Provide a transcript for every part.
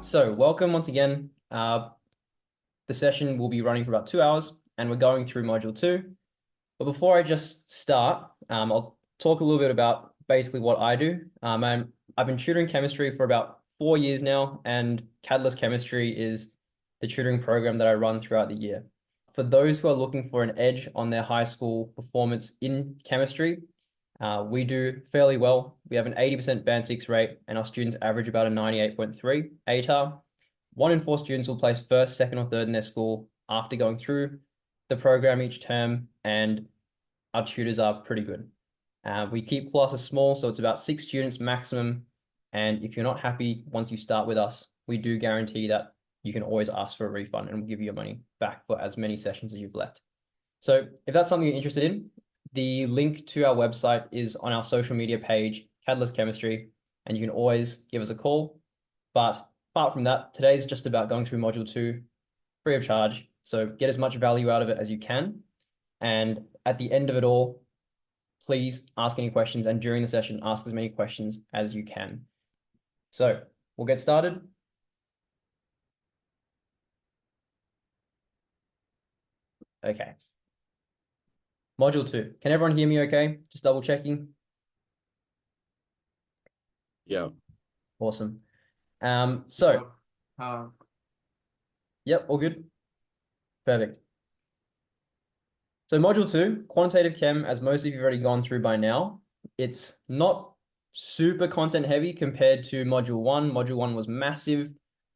So welcome once again. The session will be running for about 2 hours and we're going through module 2. But before I just start, I'll talk a little bit about basically what I do. I've been tutoring chemistry for about 4 years now, and Catalyst Chemistry is the tutoring program that I run throughout the year. For those who are looking for an edge on their high school performance in chemistry, we do fairly well. We have an 80% band 6 rate, and our students average about a 98.3 ATAR. 1 in 4 students will place first, second, or third in their school after going through the program each term, and our tutors are pretty good. We keep classes small, so it's about 6 students maximum. And if you're not happy once you start with us, we do guarantee that you can always ask for a refund and we'll give you your money back for as many sessions as you've left. So if that's something you're interested in, the link to our website is on our social media page, Catalyst Chemistry, and you can always give us a call. But apart from that, today's just about going through module 2 free of charge. So get as much value out of it as you can. And at the end of it all, please ask any questions. And during the session, ask as many questions as you can. So we'll get started. Okay. Module 2. Can everyone hear me okay? Just double checking. Yeah. Awesome. Yep, all good. Perfect. So module 2, quantitative chem, as most of you have already gone through by now, it's not super content heavy compared to module 1. Module 1 was massive,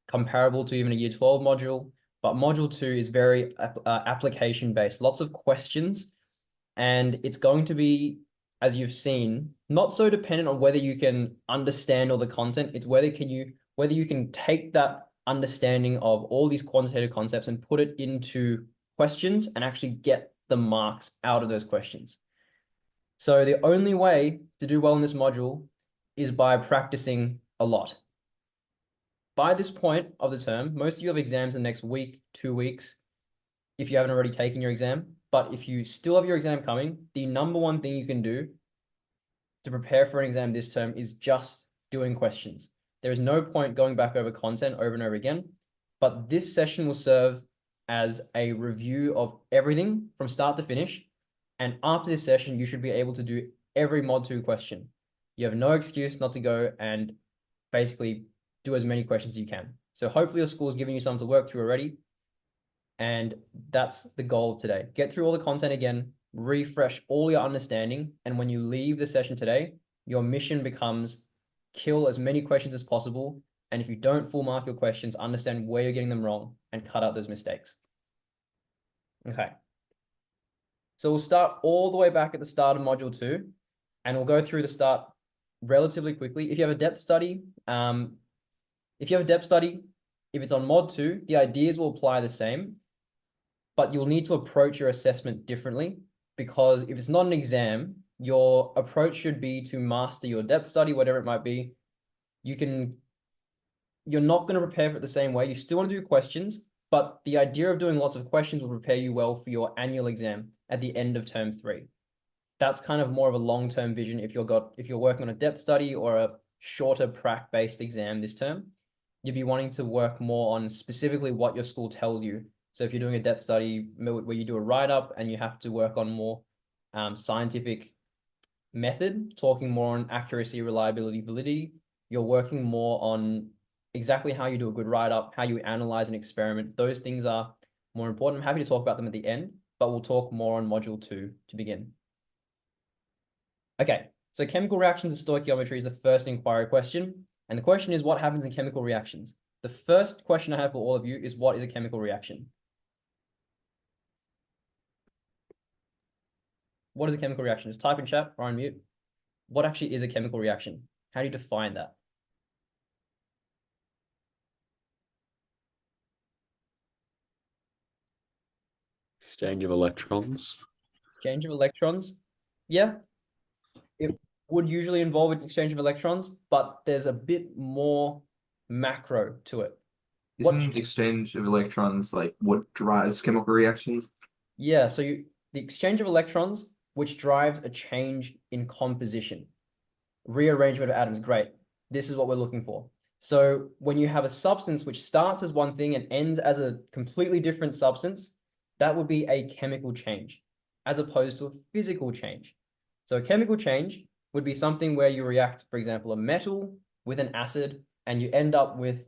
comparable to even a year 12 module, but module 2 is very application based, lots of questions, and it's going to be, as you've seen, not so dependent on whether you can understand all the content. It's whether you can take that understanding of all these quantitative concepts and put it into questions and actually get the marks out of those questions. So the only way to do well in this module is by practicing a lot. By this point of the term, most of you have exams in the next week, 2 weeks, if you haven't already taken your exam. But if you still have your exam coming, the number one thing you can do to prepare for an exam this term is just doing questions. There is no point going back over content over and over again, but this session will serve as a review of everything from start to finish. And after this session, you should be able to do every mod 2 question. You have no excuse not to go and basically do as many questions as you can. So hopefully your school is giving you something to work through already. And that's the goal of today. Get through all the content again, refresh all your understanding. And when you leave the session today, your mission becomes kill as many questions as possible. And if you don't full mark your questions, understand where you're getting them wrong and cut out those mistakes. Okay. So we'll start all the way back at the start of module 2, and we'll go through the start relatively quickly. If you have a depth study, if it's on mod 2, the ideas will apply the same, but you'll need to approach your assessment differently, because if it's not an exam, your approach should be to master your depth study, whatever it might be. You're not going to prepare for it the same way. You still want to do questions, but the idea of doing lots of questions will prepare you well for your annual exam at the end of term 3. That's kind of more of a long-term vision if you're working on a depth study or a shorter prac-based exam this term. You'd be wanting to work more on specifically what your school tells you. So if you're doing a depth study where you do a write-up and you have to work on more scientific method, talking more on accuracy, reliability, validity, you're working more on exactly how you do a good write-up, how you analyze an experiment. Those things are more important. I'm happy to talk about them at the end, but we'll talk more on module 2 to begin. Okay, so chemical reactions and stoichiometry is the first inquiry question. And the question is, what happens in chemical reactions? The first question I have for all of you is, what is a chemical reaction? What is a chemical reaction? Just type in chat or on mute. What actually is a chemical reaction? How do you define that? Exchange of electrons. Exchange of electrons. Yeah, it would usually involve an exchange of electrons, but there's a bit more macro to it. Isn't exchange of electrons like what drives chemical reactions? Yeah, so the exchange of electrons, which drives a change in composition. Rearrangement of atoms, great. This is what we're looking for. So when you have a substance which starts as one thing and ends as a completely different substance, that would be a chemical change, as opposed to a physical change. So a chemical change would be something where you react, for example, a metal with an acid, and you end up with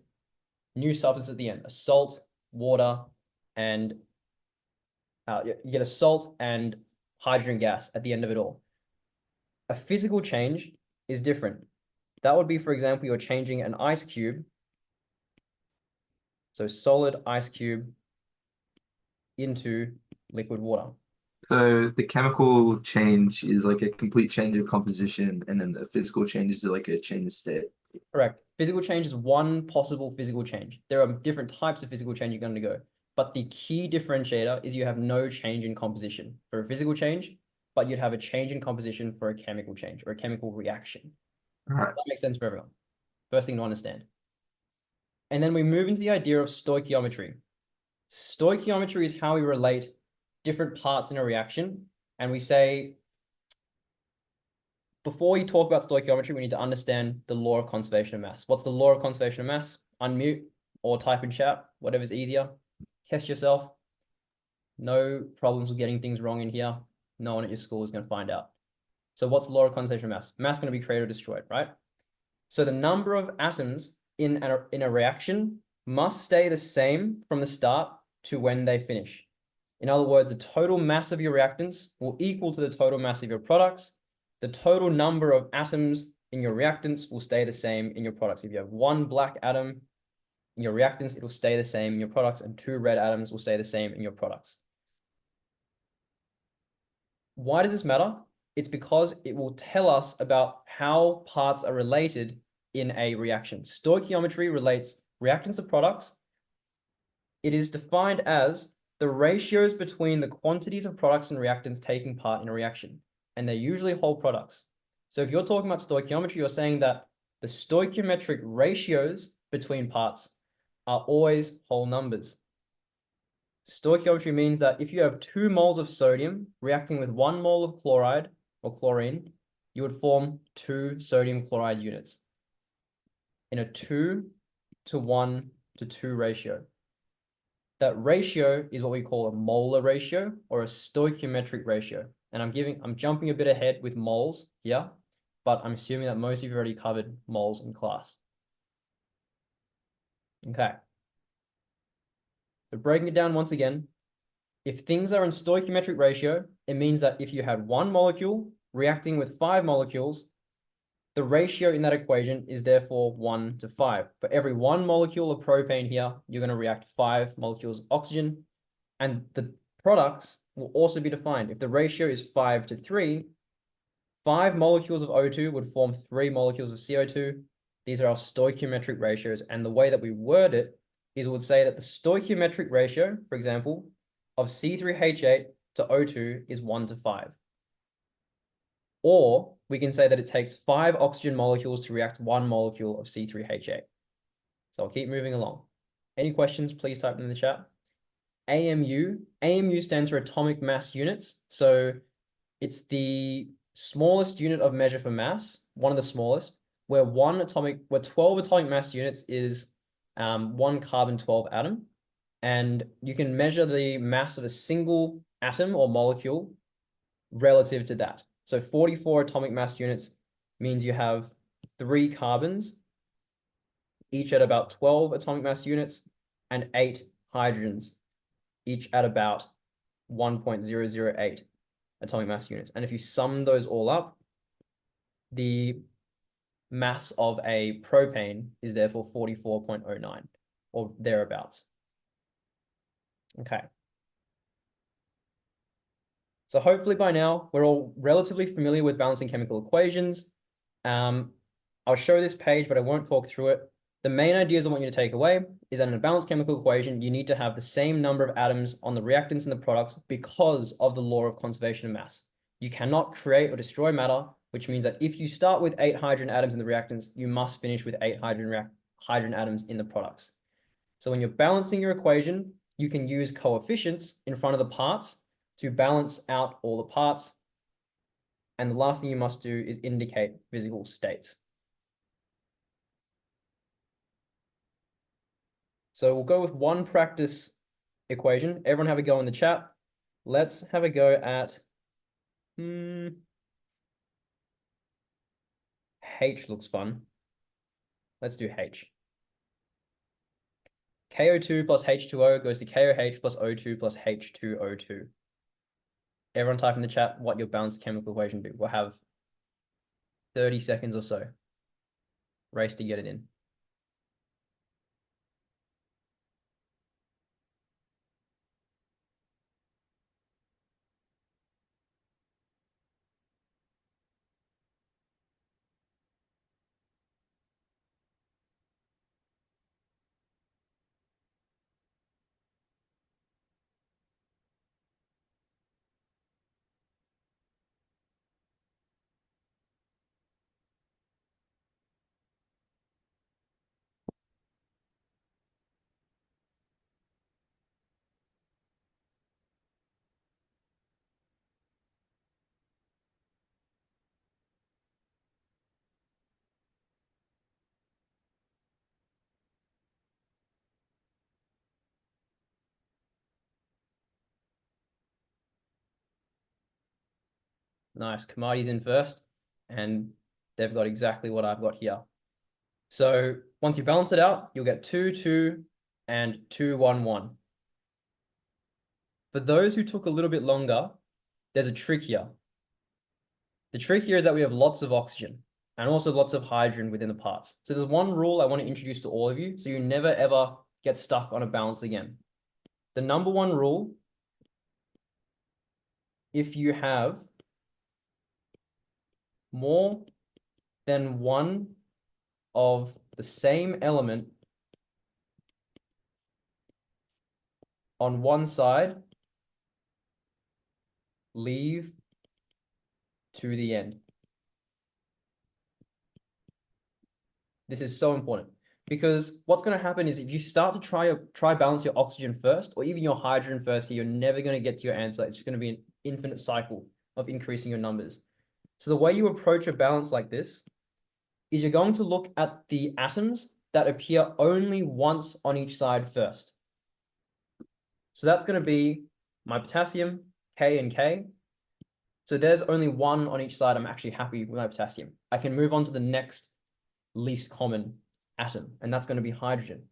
new substance at the end, a salt, water, and you get a salt and hydrogen gas at the end of it all. A physical change is different. That would be, for example, you're changing an ice cube, so solid ice cube, into liquid water. So the chemical change is like a complete change of composition, and then the physical change is like a change of state. Correct. Physical change is one possible physical change. There are different types of physical change you're going to go. But the key differentiator is you have no change in composition for a physical change, but you'd have a change in composition for a chemical change or a chemical reaction. All right. That makes sense for everyone. First thing to understand. And then we move into the idea of stoichiometry. Stoichiometry is how we relate different parts in a reaction. And we say, before you talk about stoichiometry, we need to understand the law of conservation of mass. What's the law of conservation of mass? Unmute or type in chat, whatever's easier. Test yourself. No problems with getting things wrong in here. No one at your school is going to find out. So what's the law of conservation of mass? Mass is going to be created or destroyed, right? So the number of atoms in a reaction must stay the same from the start to when they finish. In other words, the total mass of your reactants will equal to the total mass of your products. The total number of atoms in your reactants will stay the same in your products. If you have one black atom in your reactants, it will stay the same in your products, and two red atoms will stay the same in your products. Why does this matter? It's because it will tell us about how parts are related in a reaction. Stoichiometry relates reactants to products. It is defined as the ratios between the quantities of products and reactants taking part in a reaction, and they're usually whole products. So if you're talking about stoichiometry, you're saying that the stoichiometric ratios between parts are always whole numbers. Stoichiometry means that if you have 2 moles of sodium reacting with 1 mole of chloride or chlorine, you would form 2 sodium chloride units in a 2:1:2 ratio. That ratio is what we call a molar ratio or a stoichiometric ratio. And I'm jumping a bit ahead with moles here, but I'm assuming that most of you already covered moles in class. Okay. So breaking it down once again, if things are in stoichiometric ratio, it means that if you had 1 molecule reacting with 5 molecules, the ratio in that equation is therefore 1:5. For every 1 molecule of propane here, you're going to react 5 molecules of oxygen. And the products will also be defined. If the ratio is 5:3, 5 molecules of O2 would form 3 molecules of CO2. These are our stoichiometric ratios. And the way that we word it is we would say that the stoichiometric ratio, for example, of C3H8 to O2 is 1:5. Or we can say that it takes 5 oxygen molecules to react 1 molecule of C3H8. So I'll keep moving along. Any questions, please type them in the chat. AMU stands for atomic mass units. So it's the smallest unit of measure for mass, one of the smallest, where 12 atomic mass units is 1 carbon-12 atom. And you can measure the mass of a single atom or molecule relative to that. So 44 atomic mass units means you have 3 carbons, each at about 12 atomic mass units, and 8 hydrogens, each at about 1.008 atomic mass units. And if you sum those all up, the mass of a propane is therefore 44.09 or thereabouts. Okay. So hopefully by now, we're all relatively familiar with balancing chemical equations. I'll show this page, but I won't talk through it. The main ideas I want you to take away is that in a balanced chemical equation, you need to have the same number of atoms on the reactants and the products because of the law of conservation of mass. You cannot create or destroy matter, which means that if you start with 8 hydrogen atoms in the reactants, you must finish with 8 hydrogen atoms in the products. So when you're balancing your equation, you can use coefficients in front of the parts to balance out all the parts. And the last thing you must do is indicate physical states. So we'll go with one practice equation. Everyone have a go in the chat. Let's have a go at H looks fun. Let's do H. KO2 plus H2O goes to KOH plus O2 plus H2O2. Everyone type in the chat what your balanced chemical equation be. We'll have 30 seconds or so. Race to get it in. Nice. Kamadi's in first, and they've got exactly what I've got here. So once you balance it out, you'll get 2, 2, and 2, 1, 1. For those who took a little bit longer, there's a trick here. The trick here is that we have lots of oxygen and also lots of hydrogen within the parts. So there's one rule I want to introduce to all of you, so you never ever get stuck on a balance again. The number one rule, if you have more than one of the same element on one side, leave to the end. This is so important because what's going to happen is if you start to try balance your oxygen first or even your hydrogen first, you're never going to get to your answer. It's going to be an infinite cycle of increasing your numbers. So the way you approach a balance like this is you're going to look at the atoms that appear only once on each side first. So that's going to be my potassium, K and K. So there's only one on each side. I'm actually happy with my potassium. I can move on to the next least common atom, and that's going to be hydrogen.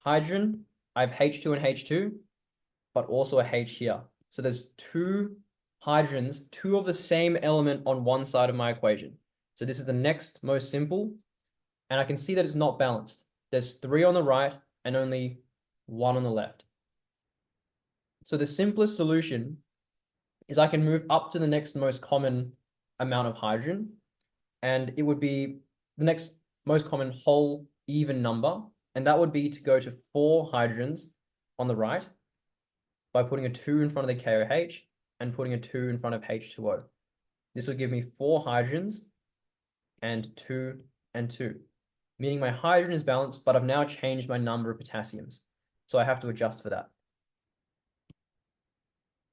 Hydrogen, I have H2 and H2, but also a H here. So there's two hydrogens, two of the same element on one side of my equation. So this is the next most simple, and I can see that it's not balanced. There's 3 on the right and only 1 on the left. So the simplest solution is I can move up to the next most common amount of hydrogen, and it would be the next most common whole even number, and that would be to go to 4 hydrogens on the right by putting a 2 in front of the KOH and putting a 2 in front of H2O. This would give me 4 hydrogens and 2 and 2, meaning my hydrogen is balanced, but I've now changed my number of potassiums. So I have to adjust for that.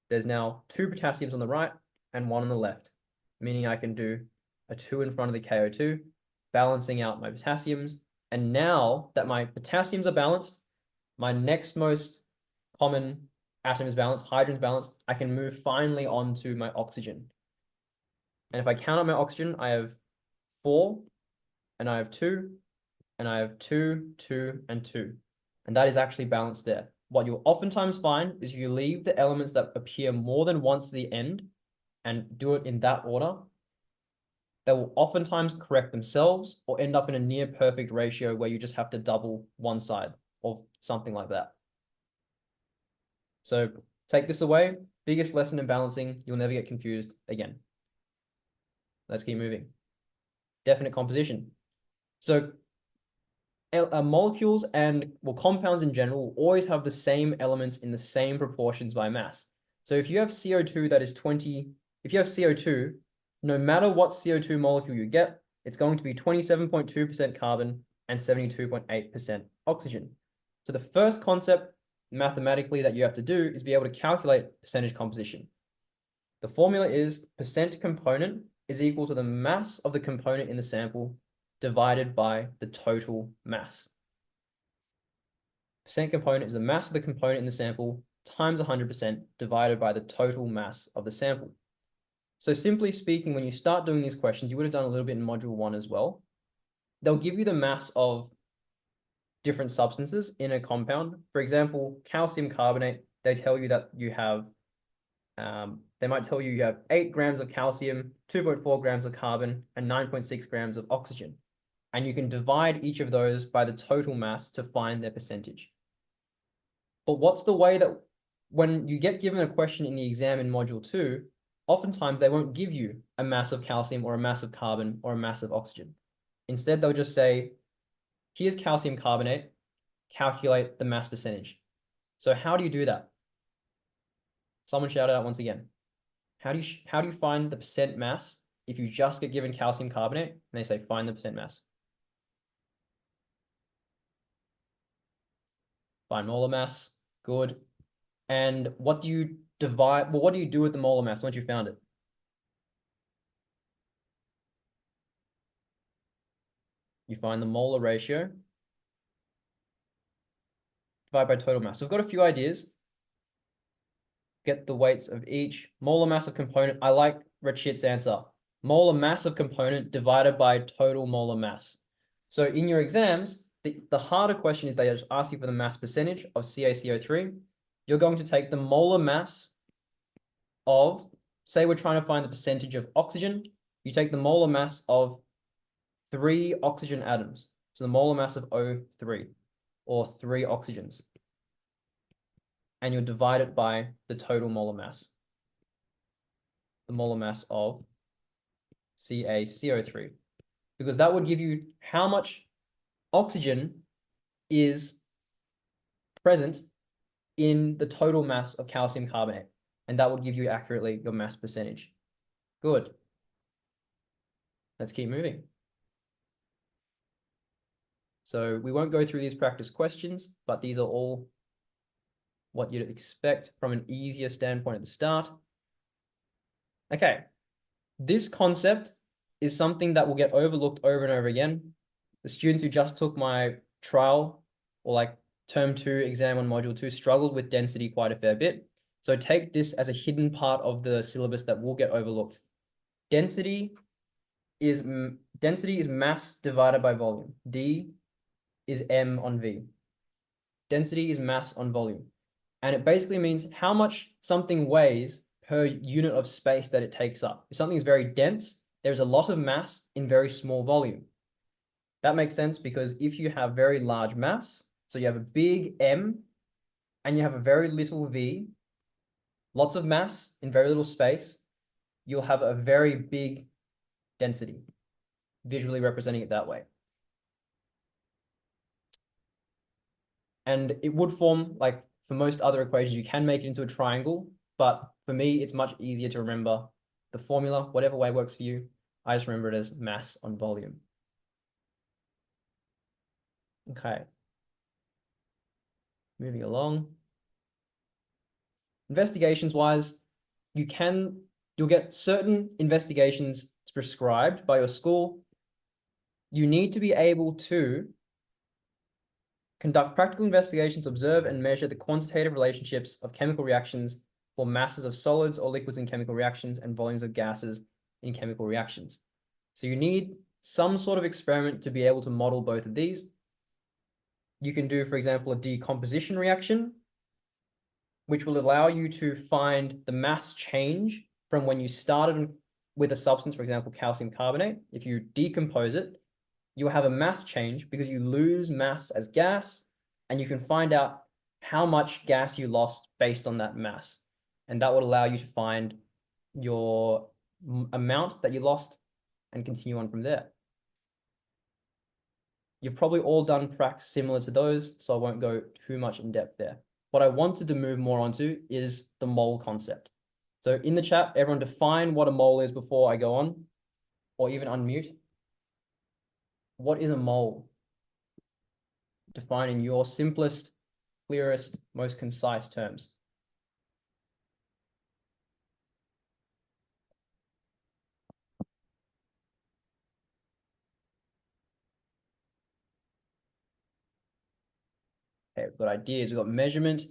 There's now 2 potassiums on the right and 1 on the left, meaning I can do a 2 in front of the KO2, balancing out my potassiums. And now that my potassiums are balanced, my next most common atom is balanced, hydrogen is balanced, I can move finally on to my oxygen. And if I count up my oxygen, I have 4, and I have 2, and I have 2, 2, and 2. And that is actually balanced there. What you'll oftentimes find is if you leave the elements that appear more than once at the end and do it in that order, they will oftentimes correct themselves or end up in a near perfect ratio where you just have to double one side or something like that. So take this away. Biggest lesson in balancing, you'll never get confused again. Let's keep moving. Definite composition. So molecules and compounds in general will always have the same elements in the same proportions by mass. So if you have CO2 that is 20, if you have CO2, no matter what CO2 molecule you get, it's going to be 27.2% carbon and 72.8% oxygen. So the first concept mathematically that you have to do is be able to calculate percentage composition. The formula is percent component is equal to the mass of the component in the sample divided by the total mass. Percent component is the mass of the component in the sample times 100% divided by the total mass of the sample. So simply speaking, when you start doing these questions, you would have done a little bit in module 1 as well. They'll give you the mass of different substances in a compound. For example, calcium carbonate, they tell you that you have, they might tell you you have 8 grams of calcium, 2.4 grams of carbon, and 9.6 grams of oxygen. And you can divide each of those by the total mass to find their percentage. But what's the way that when you get given a question in the exam in module 2, oftentimes they won't give you a mass of calcium or a mass of carbon or a mass of oxygen. Instead, they'll just say, here's calcium carbonate, calculate the mass percentage. So how do you do that? Someone shout it out once again. How do you find the percent mass if you just get given calcium carbonate and they say find the percent mass? Find molar mass. Good. And what do you divide? Well, what do you do with the molar mass once you found it? You find the molar ratio. Divide by total mass. So I've got a few ideas. Get the weights of each. Molar mass of component. I like Rachit's answer. Molar mass of component divided by total molar mass. So in your exams, the harder question is they just ask you for the mass percentage of CaCO3. You're going to take the molar mass of, say we're trying to find the percentage of oxygen. You take the molar mass of 3 oxygen atoms. So the molar mass of O3, or 3 oxygens. And you'll divide it by the total molar mass. The molar mass of CaCO3. Because that would give you how much oxygen is present in the total mass of calcium carbonate. And that would give you accurately your mass percentage. Good. Let's keep moving. So we won't go through these practice questions, but these are all what you'd expect from an easier standpoint at the start. Okay, this concept is something that will get overlooked over and over again. The students who just took my trial or like term 2 exam on module 2 struggled with density quite a fair bit. So take this as a hidden part of the syllabus that will get overlooked. Density is mass divided by volume. D is M on V. Density is mass on volume. And it basically means how much something weighs per unit of space that it takes up. If something is very dense, there's a lot of mass in very small volume. That makes sense because if you have very large mass, so you have a big M and you have a very little V, lots of mass in very little space, you'll have a very big density, visually representing it that way. And it would form, like for most other equations, you can make it into a triangle, but for me, it's much easier to remember the formula, whatever way works for you. I just remember it as mass on volume. Okay. Moving along. Investigations wise, you'll get certain investigations prescribed by your school. You need to be able to conduct practical investigations, observe and measure the quantitative relationships of chemical reactions for masses of solids or liquids in chemical reactions and volumes of gases in chemical reactions. So you need some sort of experiment to be able to model both of these. You can do, for example, a decomposition reaction, which will allow you to find the mass change from when you started with a substance, for example, calcium carbonate. If you decompose it, you'll have a mass change because you lose mass as gas, and you can find out how much gas you lost based on that mass. And that would allow you to find your amount that you lost and continue on from there. You've probably all done pracs similar to those, so I won't go too much in depth there. What I wanted to move more onto is the mole concept. So in the chat, everyone define what a mole is before I go on, or even unmute. What is a mole? Define in your simplest, clearest, most concise terms. Okay, we've got ideas, we've got measurement,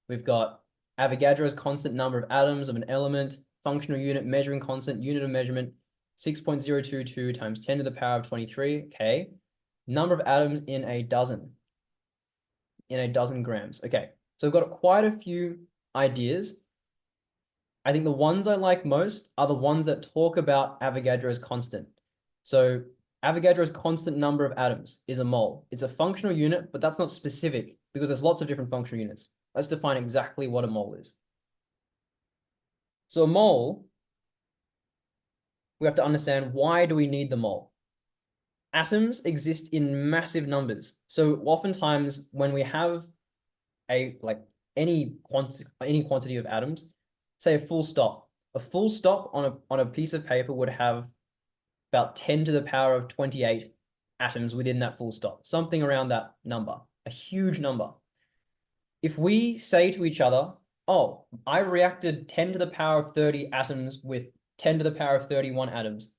we've got Avogadro's constant number of atoms of an element, functional unit, measuring constant, unit of measurement, 6.022 times 10 to the power of 23. Okay. Number of atoms in a dozen grams. Okay. So we've got quite a few ideas. I think the ones I like most are the ones that talk about Avogadro's constant. So Avogadro's constant number of atoms is a mole. It's a functional unit, but that's not specific because there's lots of different functional units. Let's define exactly what a mole is. So a mole, we have to understand, why do we need the mole? Atoms exist in massive numbers. So oftentimes when we have any quantity of atoms, say a full stop on a piece of paper would have about 10 to the power of 28 atoms within that full stop, something around that number, a huge number. If we say to each other, oh, I reacted 10 to the power of 30 atoms with 10 to the power of 31 atoms,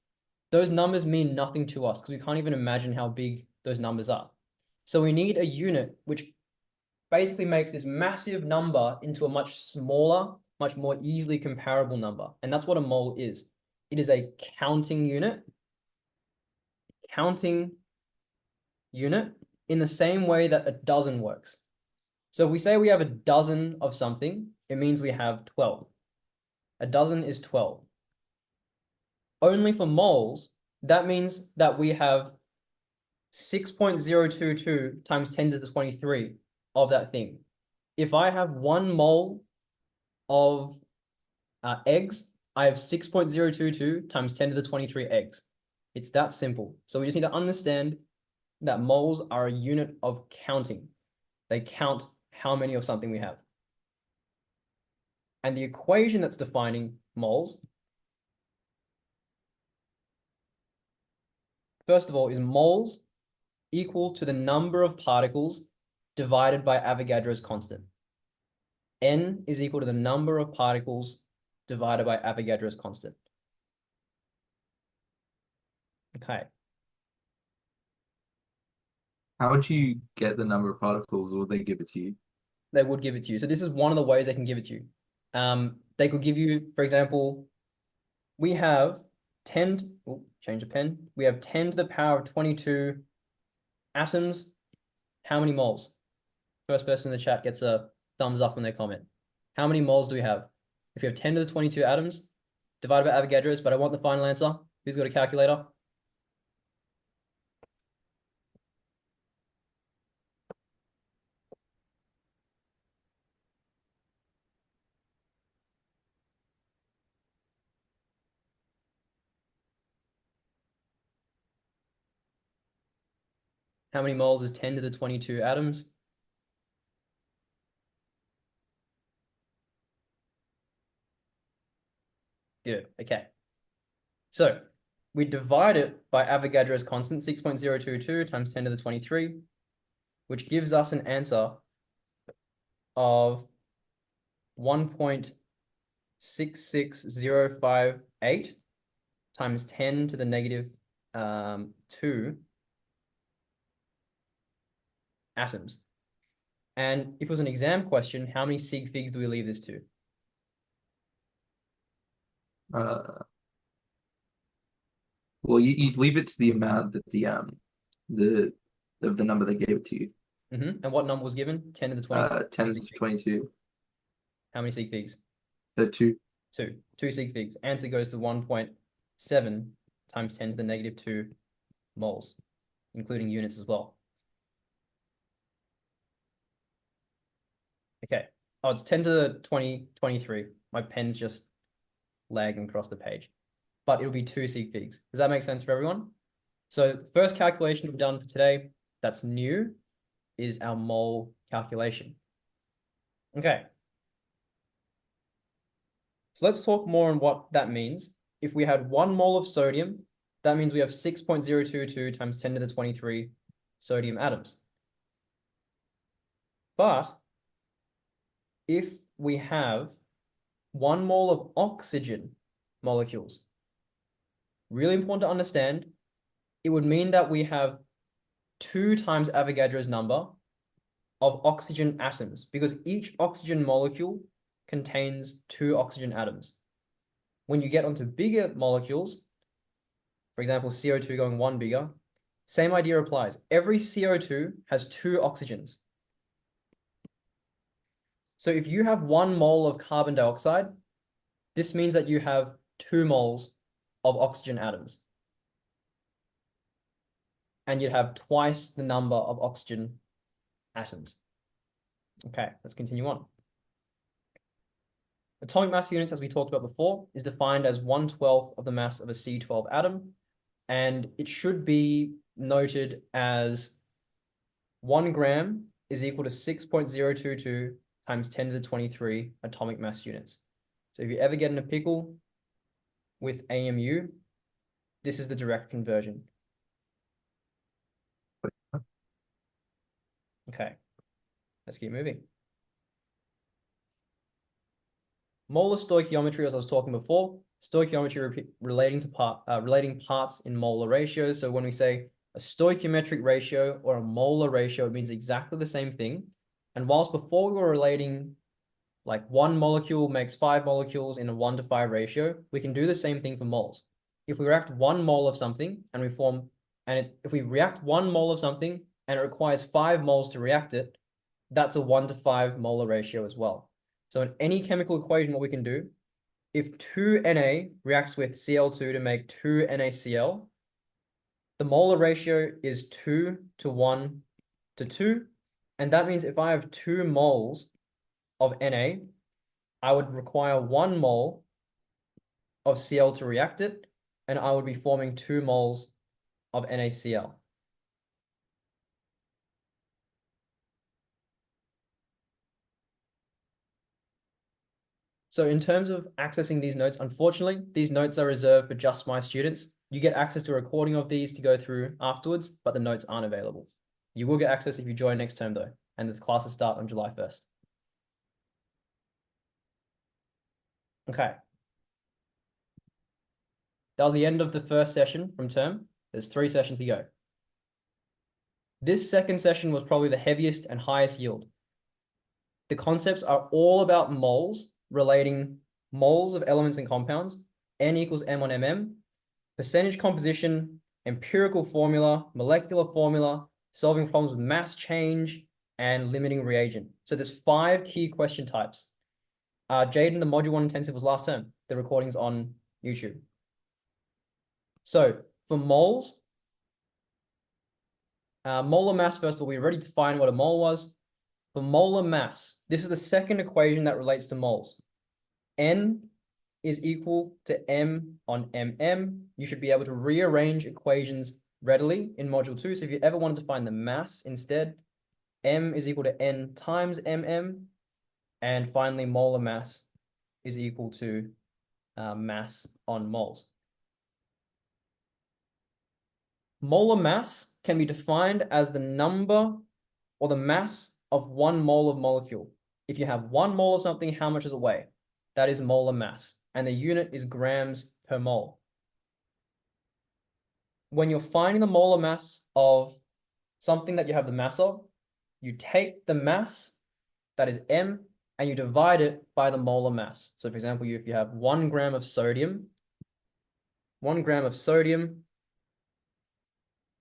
those numbers mean nothing to us because we can't even imagine how big those numbers are. So we need a unit which basically makes this massive number into a much smaller, much more easily comparable number. And that's what a mole is. It is a counting unit in the same way that a dozen works. So if we say we have a dozen of something, it means we have 12. A dozen is 12. Only for moles, that means that we have 6.022 times 10 to the 23 of that thing. If I have 1 mole of eggs, I have 6.022 times 10 to the 23 eggs. It's that simple. So we just need to understand that moles are a unit of counting. They count how many of something we have. And the equation that's defining moles, first of all, is moles equal to the number of particles divided by Avogadro's constant. N is equal to the number of particles divided by Avogadro's constant. Okay. How would you get the number of particles, or would they give it to you? They would give it to you. So this is one of the ways they can give it to you. They could give you, for example, we have 10, change the pen. We have 10 to the power of 22 atoms. How many moles? First person in the chat gets a thumbs up when they comment. How many moles do we have? If you have 10 to the 22 atoms, divided by Avogadro's, but I want the final answer. Who's got a calculator? How many moles is 10 to the 22 atoms? Good, okay. So we divide it by Avogadro's constant, 6.022 times 10 to the 23, which gives us an answer of 1.66058 times 10 to the negative 2 atoms. And if it was an exam question, how many sig figs do we leave this to? Well, you'd leave it to the amount that the number they gave it to you. And what number was given? 10 to the 22. 10 to the 22. How many sig figs? 2. 2. 2 sig figs. Answer goes to 1.7 times 10 to the negative 2 moles, including units as well. Okay. Oh, it's 10 to the 23. My pen's just lagging across the page. But it'll be 2 sig figs. Does that make sense for everyone? So first calculation we've done for today, that's new, is our mole calculation. Okay. So let's talk more on what that means. If we had 1 mole of sodium, that means we have 6.022 times 10 to the 23 sodium atoms. But if we have 1 mole of oxygen molecules, really important to understand, it would mean that we have 2 times Avogadro's number of oxygen atoms, because each oxygen molecule contains 2 oxygen atoms. When you get onto bigger molecules, for example, CO2 going 1 bigger, same idea applies. Every CO2 has 2 oxygens. So if you have 1 mole of carbon dioxide, this means that you have 2 moles of oxygen atoms. And you'd have twice the number of oxygen atoms. Okay, let's continue on. Atomic mass units, as we talked about before, is defined as 1/12 of the mass of a C12 atom. And it should be noted as 1 gram is equal to 6.022 times 10 to the 23 atomic mass units. So if you ever get in a pickle with AMU, this is the direct conversion. Okay, let's keep moving. Molar stoichiometry, as I was talking before, stoichiometry relating parts in molar ratios. So when we say a stoichiometric ratio or a molar ratio, it means exactly the same thing. And whilst before we were relating like 1 molecule makes 5 molecules in a 1:5 ratio, we can do the same thing for moles. If we react 1 mole of something and if we react 1 mole of something and it requires 5 moles to react it, that's a 1:5 molar ratio as well. So in any chemical equation, what we can do, if 2Na reacts with Cl2 to make 2NaCl, the molar ratio is 2 to 1 to 2. And that means if I have 2 moles of Na, I would require 1 mole of Cl to react it, and I would be forming 2 moles of NaCl. So in terms of accessing these notes, unfortunately, these notes are reserved for just my students. You get access to a recording of these to go through afterwards, but the notes aren't available. You will get access if you join next term though, and the classes start on July 1st. Okay. That was the end of the first session from term. There's 3 sessions to go. This second session was probably the heaviest and highest yield. The concepts are all about moles, relating moles of elements and compounds, N equals M on MM, percentage composition, empirical formula, molecular formula, solving problems with mass change, and limiting reagent. So there's 5 key question types. Jaden, the module 1 intensive was last term. The recording's on YouTube. So for moles, molar mass, first of all, we already defined what a mole was. For molar mass, this is the second equation that relates to moles. N is equal to M on MM. You should be able to rearrange equations readily in module 2. So if you ever wanted to find the mass instead, M is equal to N times MM. And finally, molar mass is equal to mass on moles. Molar mass can be defined as the number or the mass of 1 mole of molecule. If you have 1 mole of something, how much does it weigh? That is molar mass, and the unit is grams per mole. When you're finding the molar mass of something that you have the mass of, you take the mass, that is M, and you divide it by the molar mass. So for example, if you have 1 gram of sodium, 1 gram of sodium,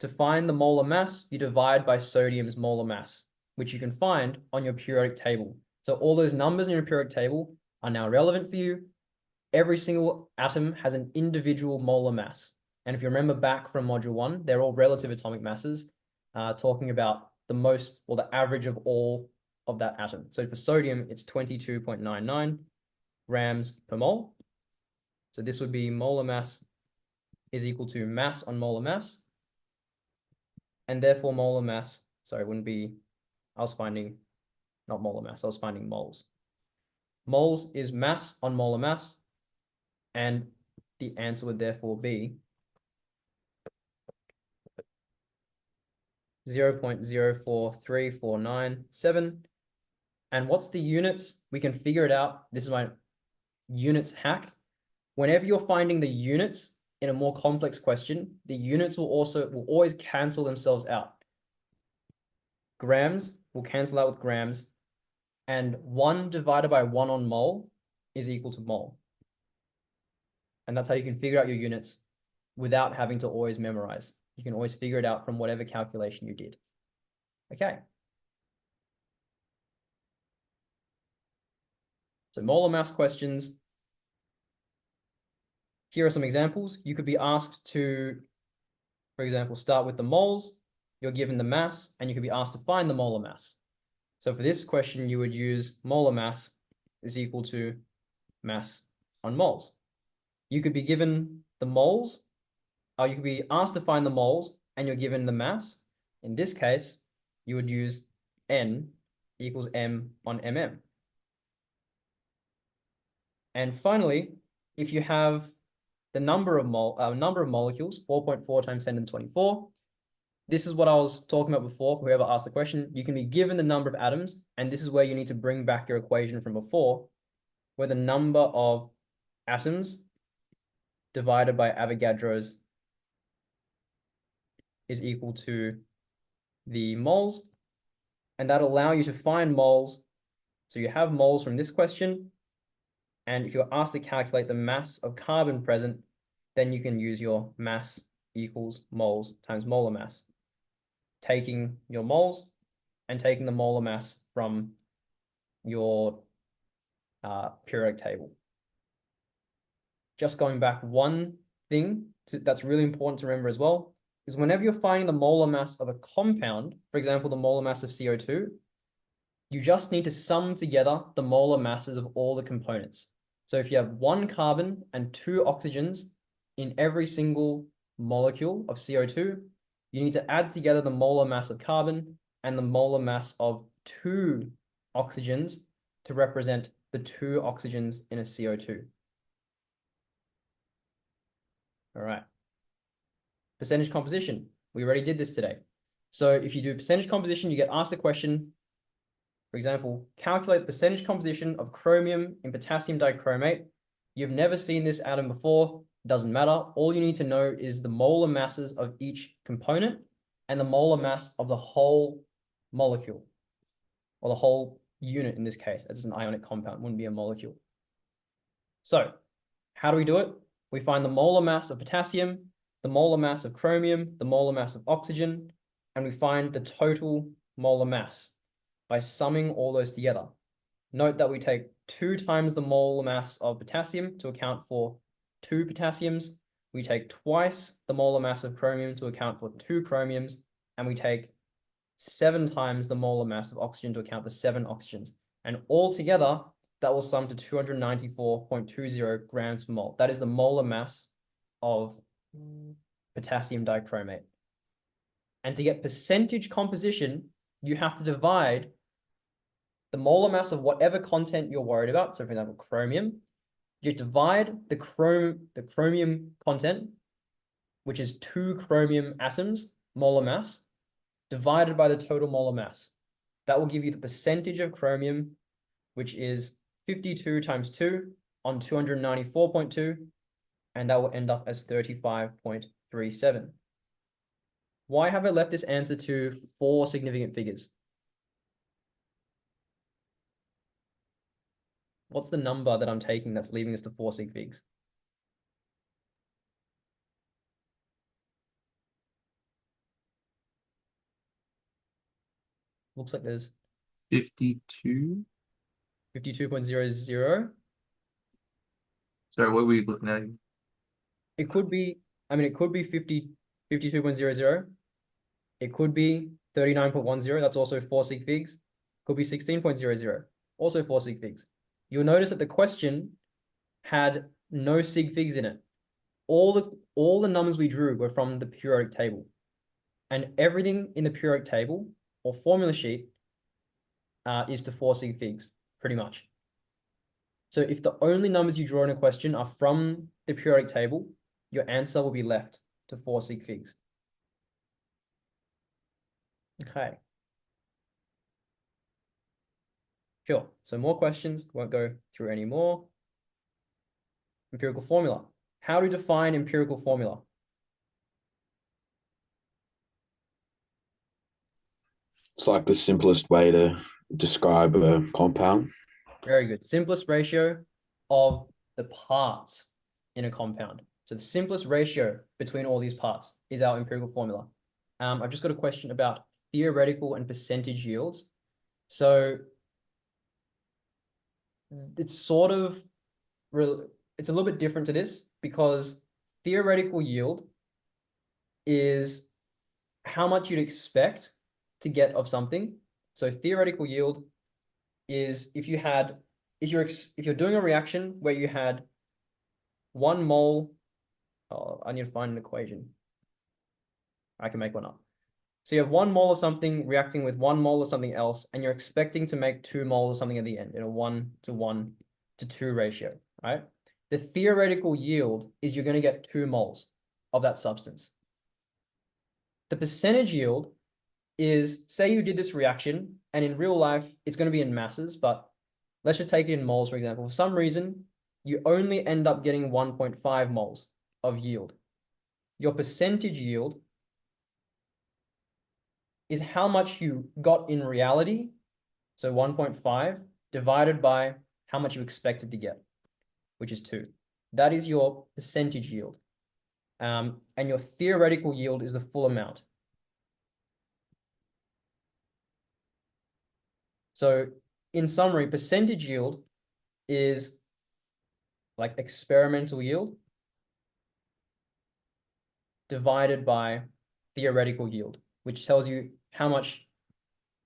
to find the molar mass, you divide by sodium's molar mass, which you can find on your periodic table. So all those numbers in your periodic table are now relevant for you. Every single atom has an individual molar mass. And if you remember back from module 1, they're all relative atomic masses, talking about the most or the average of all of that atom. So for sodium, it's 22.99 grams per mole. So this would be molar mass is equal to mass on molar mass. And therefore molar mass, sorry, wouldn't be, I was finding, not molar mass, I was finding moles. Moles is mass on molar mass, and the answer would therefore be 0.043497. And what's the units? We can figure it out. This is my units hack. Whenever you're finding the units in a more complex question, the units will always cancel themselves out. grams will cancel out with grams, and 1 divided by 1 on mole is equal to mole. And that's how you can figure out your units without having to always memorize. You can always figure it out from whatever calculation you did. Okay. So molar mass questions. Here are some examples. You could be asked to, for example, start with the moles. You're given the mass, and you could be asked to find the molar mass. So for this question, you would use molar mass is equal to mass on moles. You could be given the moles, or you could be asked to find the moles, and you're given the mass. In this case, you would use N equals M on MM. And finally, if you have the number of molecules, 4.4 times 10 to the 24, this is what I was talking about before, for whoever asked the question. You can be given the number of atoms, and this is where you need to bring back your equation from before, where the number of atoms divided by Avogadro's is equal to the moles, and that'll allow you to find moles. So you have moles from this question, and if you're asked to calculate the mass of carbon present, then you can use your mass equals moles times molar mass, taking your moles and taking the molar mass from your periodic table. Just going back, one thing that's really important to remember as well is whenever you're finding the molar mass of a compound, for example, the molar mass of CO2, you just need to sum together the molar masses of all the components. So if you have 1 carbon and 2 oxygens in every single molecule of CO2, you need to add together the molar mass of carbon and the molar mass of 2 oxygens to represent the 2 oxygens in a CO2. All right. Percentage composition. We already did this today. So if you do percentage composition, you get asked a question. For example, calculate the percentage composition of chromium in potassium dichromate. You've never seen this atom before. Doesn't matter. All you need to know is the molar masses of each component and the molar mass of the whole molecule, or the whole unit in this case, as it's an ionic compound, it wouldn't be a molecule. So how do we do it? We find the molar mass of potassium, the molar mass of chromium, the molar mass of oxygen, and we find the total molar mass by summing all those together. Note that we take 2 times the molar mass of potassium to account for 2 potassiums. We take twice the molar mass of chromium to account for 2 chromiums, and we take 7 times the molar mass of oxygen to account for 7 oxygens. And all together, that will sum to 294.20 grams per mole. That is the molar mass of potassium dichromate. And to get percentage composition, you have to divide the molar mass of whatever content you're worried about. So for example, chromium, you divide the chromium content, which is 2 chromium atoms, molar mass, divided by the total molar mass. That will give you the percentage of chromium, which is 52 times 2 on 294.2, and that will end up as 35.37. Why have I left this answer to 4 significant figures? What's the number that I'm taking that's leaving us to 4 sig figs? Looks like there's 52. 52.00. Sorry, what were we looking at? It could be, it could be 52.00. It could be 39.10. That's also 4 sig figs. Could be 16.00. Also 4 sig figs. You'll notice that the question had no sig figs in it. All the numbers we drew were from the periodic table. And everything in the periodic table or formula sheet is to 4 sig figs, pretty much. So if the only numbers you draw in a question are from the periodic table, your answer will be left to 4 sig figs. Okay. Sure. So more questions. Won't go through any more. Empirical formula. How do we define empirical formula? It's like the simplest way to describe a compound. Very good. Simplest ratio of the parts in a compound. So the simplest ratio between all these parts is our empirical formula. I've just got a question about theoretical and percentage yields. So it's sort of, it's a little bit different to this because theoretical yield is how much you'd expect to get of something. So theoretical yield is if you're doing a reaction where you had 1 mole. Oh, I need to find an equation. I can make one up. So you have 1 mole of something reacting with 1 mole of something else, and you're expecting to make 2 moles of something at the end in a 1:1:2 ratio, right? The theoretical yield is you're going to get 2 moles of that substance. The percentage yield is, say you did this reaction, and in real life, it's going to be in masses, but let's just take it in moles, for example. For some reason, you only end up getting 1.5 moles of yield. Your percentage yield is how much you got in reality, so 1.5, divided by how much you expected to get, which is 2. That is your percentage yield. And your theoretical yield is the full amount. So in summary, percentage yield is like experimental yield divided by theoretical yield, which tells you how much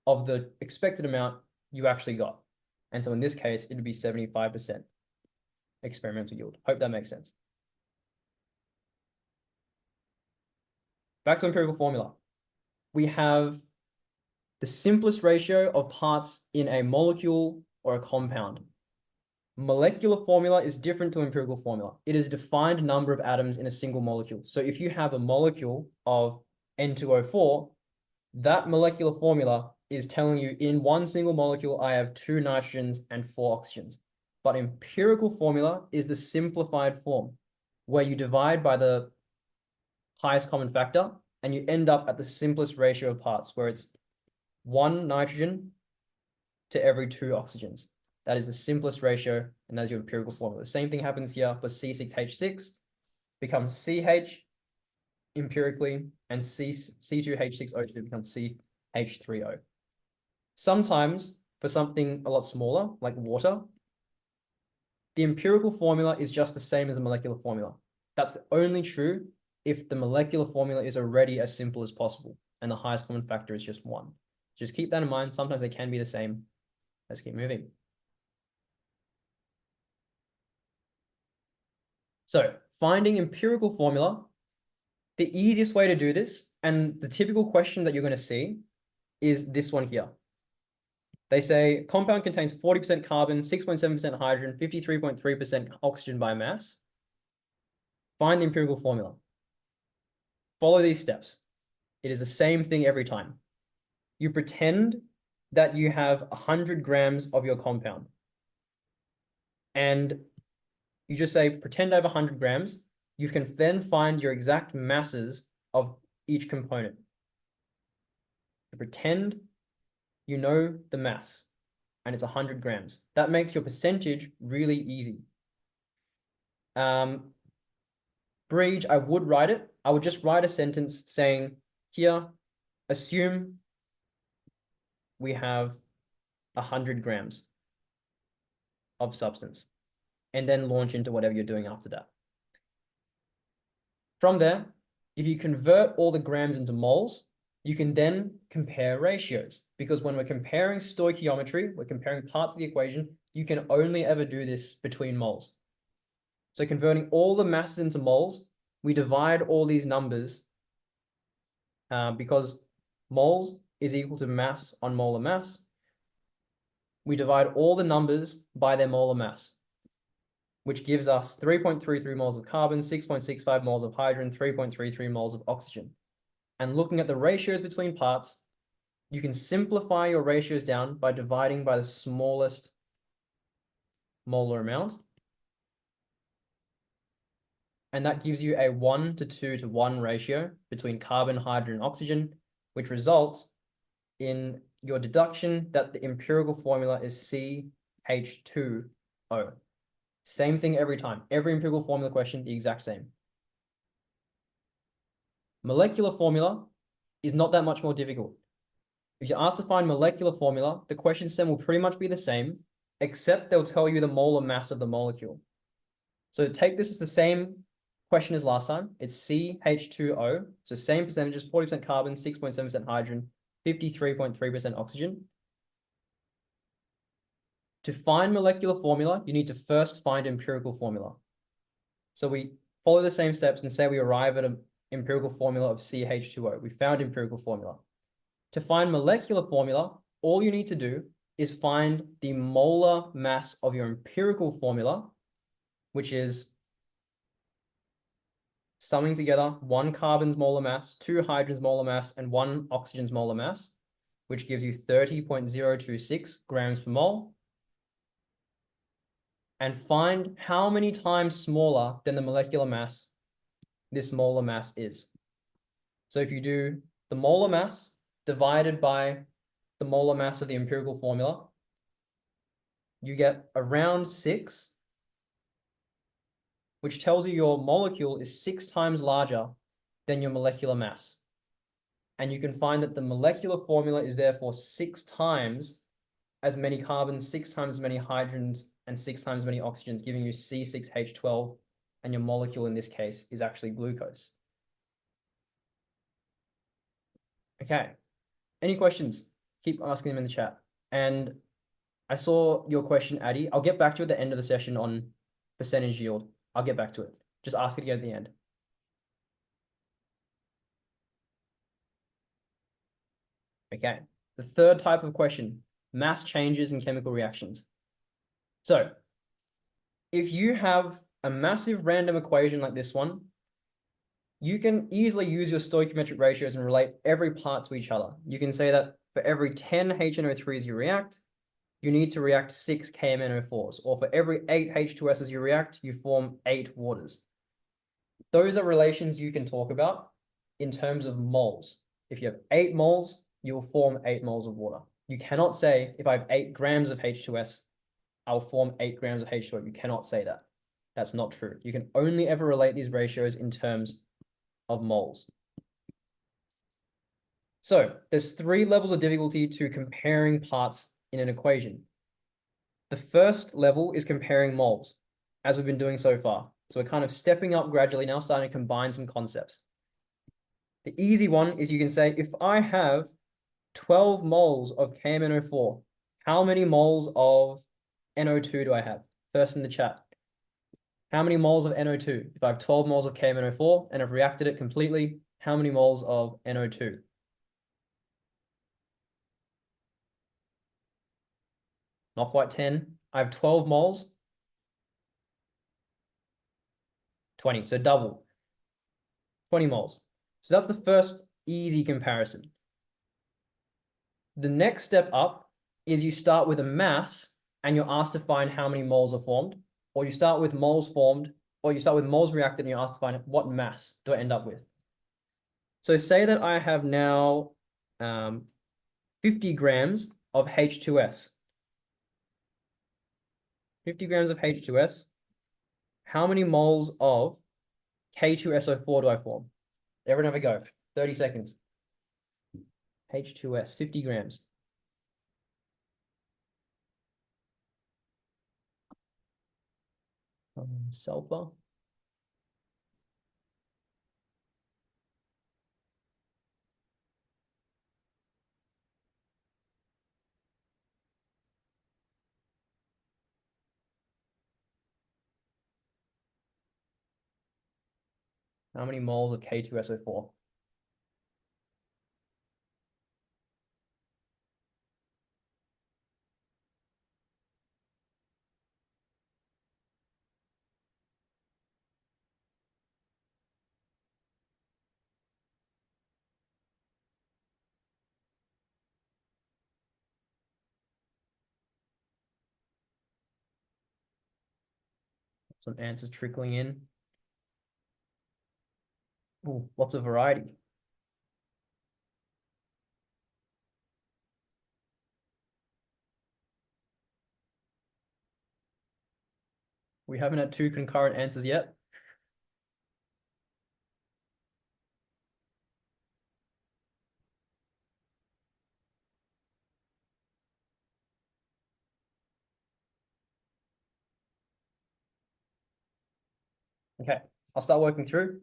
of the expected amount you actually got. And so in this case, it would be 75% experimental yield. Hope that makes sense. Back to empirical formula. We have the simplest ratio of parts in a molecule or a compound. Molecular formula is different to empirical formula. It is a defined number of atoms in a single molecule. So if you have a molecule of N2O4, that molecular formula is telling you in one single molecule, I have 2 nitrogens and 4 oxygens. But empirical formula is the simplified form where you divide by the highest common factor and you end up at the simplest ratio of parts where it's 1 nitrogen to every 2 oxygens. That is the simplest ratio, and that's your empirical formula. The same thing happens here for C6H6 becomes CH empirically, and C2H6O2 becomes CH3O. Sometimes for something a lot smaller, like water, the empirical formula is just the same as the molecular formula. That's only true if the molecular formula is already as simple as possible, and the highest common factor is just 1. Just keep that in mind. Sometimes they can be the same. Let's keep moving. So finding empirical formula, the easiest way to do this, and the typical question that you're going to see is this one here. They say compound contains 40% carbon, 6.7% hydrogen, 53.3% oxygen by mass. Find the empirical formula. Follow these steps. It is the same thing every time. You pretend that you have 100 grams of your compound. And you just say, pretend I have 100 grams. You can then find your exact masses of each component. You pretend you know the mass, and it's 100 grams. That makes your percentage really easy. Breach, I would write it. I would just write a sentence saying, here, assume we have 100 grams of substance, and then launch into whatever you're doing after that. From there, if you convert all the grams into moles, you can then compare ratios, because when we're comparing stoichiometry, we're comparing parts of the equation, you can only ever do this between moles. So converting all the masses into moles, we divide all these numbers because moles is equal to mass on molar mass. We divide all the numbers by their molar mass, which gives us 3.33 moles of carbon, 6.65 moles of hydrogen, 3.33 moles of oxygen. And looking at the ratios between parts, you can simplify your ratios down by dividing by the smallest molar amount. And that gives you a 1:2:1 ratio between carbon, hydrogen, and oxygen, which results in your deduction that the empirical formula is CH2O. Same thing every time. Every empirical formula question, the exact same. Molecular formula is not that much more difficult. If you're asked to find molecular formula, the question stem will pretty much be the same, except they'll tell you the molar mass of the molecule. So take this as the same question as last time. It's CH2O. So same percentages, 40% carbon, 6.7% hydrogen, 53.3% oxygen. To find molecular formula, you need to first find empirical formula. So we follow the same steps and say we arrive at an empirical formula of CH2O. We found empirical formula. To find molecular formula, all you need to do is find the molar mass of your empirical formula, which is summing together 1 carbon's molar mass, 2 hydrogen's molar mass, and 1 oxygen's molar mass, which gives you 30.026 grams per mole. And find how many times smaller than the molecular mass this molar mass is. So if you do the molar mass divided by the molar mass of the empirical formula, you get around 6, which tells you your molecule is 6 times larger than your molecular mass. And you can find that the molecular formula is therefore 6 times as many carbons, 6 times as many hydrogens, and 6 times as many oxygens, giving you C6H12, and your molecule in this case is actually glucose. Okay, any questions? Keep asking them in the chat. And I saw your question, Addy. I'll get back to you at the end of the session on percentage yield. I'll get back to it. Just ask it again at the end. Okay, the third type of question, mass changes in chemical reactions. So if you have a massive random equation like this one, you can easily use your stoichiometric ratios and relate every part to each other. You can say that for every 10 HNO3s you react, you need to react 6 KMNO4s, or for every 8 H2S's you react, you form 8 waters. Those are relations you can talk about in terms of moles. If you have 8 moles, you'll form 8 moles of water. You cannot say, if I have 8 grams of H2S, I'll form 8 grams of H2O. You cannot say that. That's not true. You can only ever relate these ratios in terms of moles. So there's 3 levels of difficulty to comparing parts in an equation. The first level is comparing moles, as we've been doing so far. So we're kind of stepping up gradually now, starting to combine some concepts. The easy one is you can say, if I have 12 moles of KMNO4, how many moles of NO2 do I have? First in the chat. How many moles of NO2? If I have 12 moles of KMNO4 and I've reacted it completely, how many moles of NO2? Not quite 10. I have 12 moles. 20, so double. 20 moles. So that's the first easy comparison. The next step up is you start with a mass and you're asked to find how many moles are formed, or you start with moles formed, or you start with moles reacted and you're asked to find what mass do I end up with. So say that I have now 50 grams of H2S. 50 grams of H2S. How many moles of K2SO4 do I form? Everyone have a go. 30 seconds. H2S, 50 grams. Sulfur. How many moles of K2SO4? Some answers trickling in. Ooh, lots of variety. We haven't had two concurrent answers yet. Okay, I'll start working through.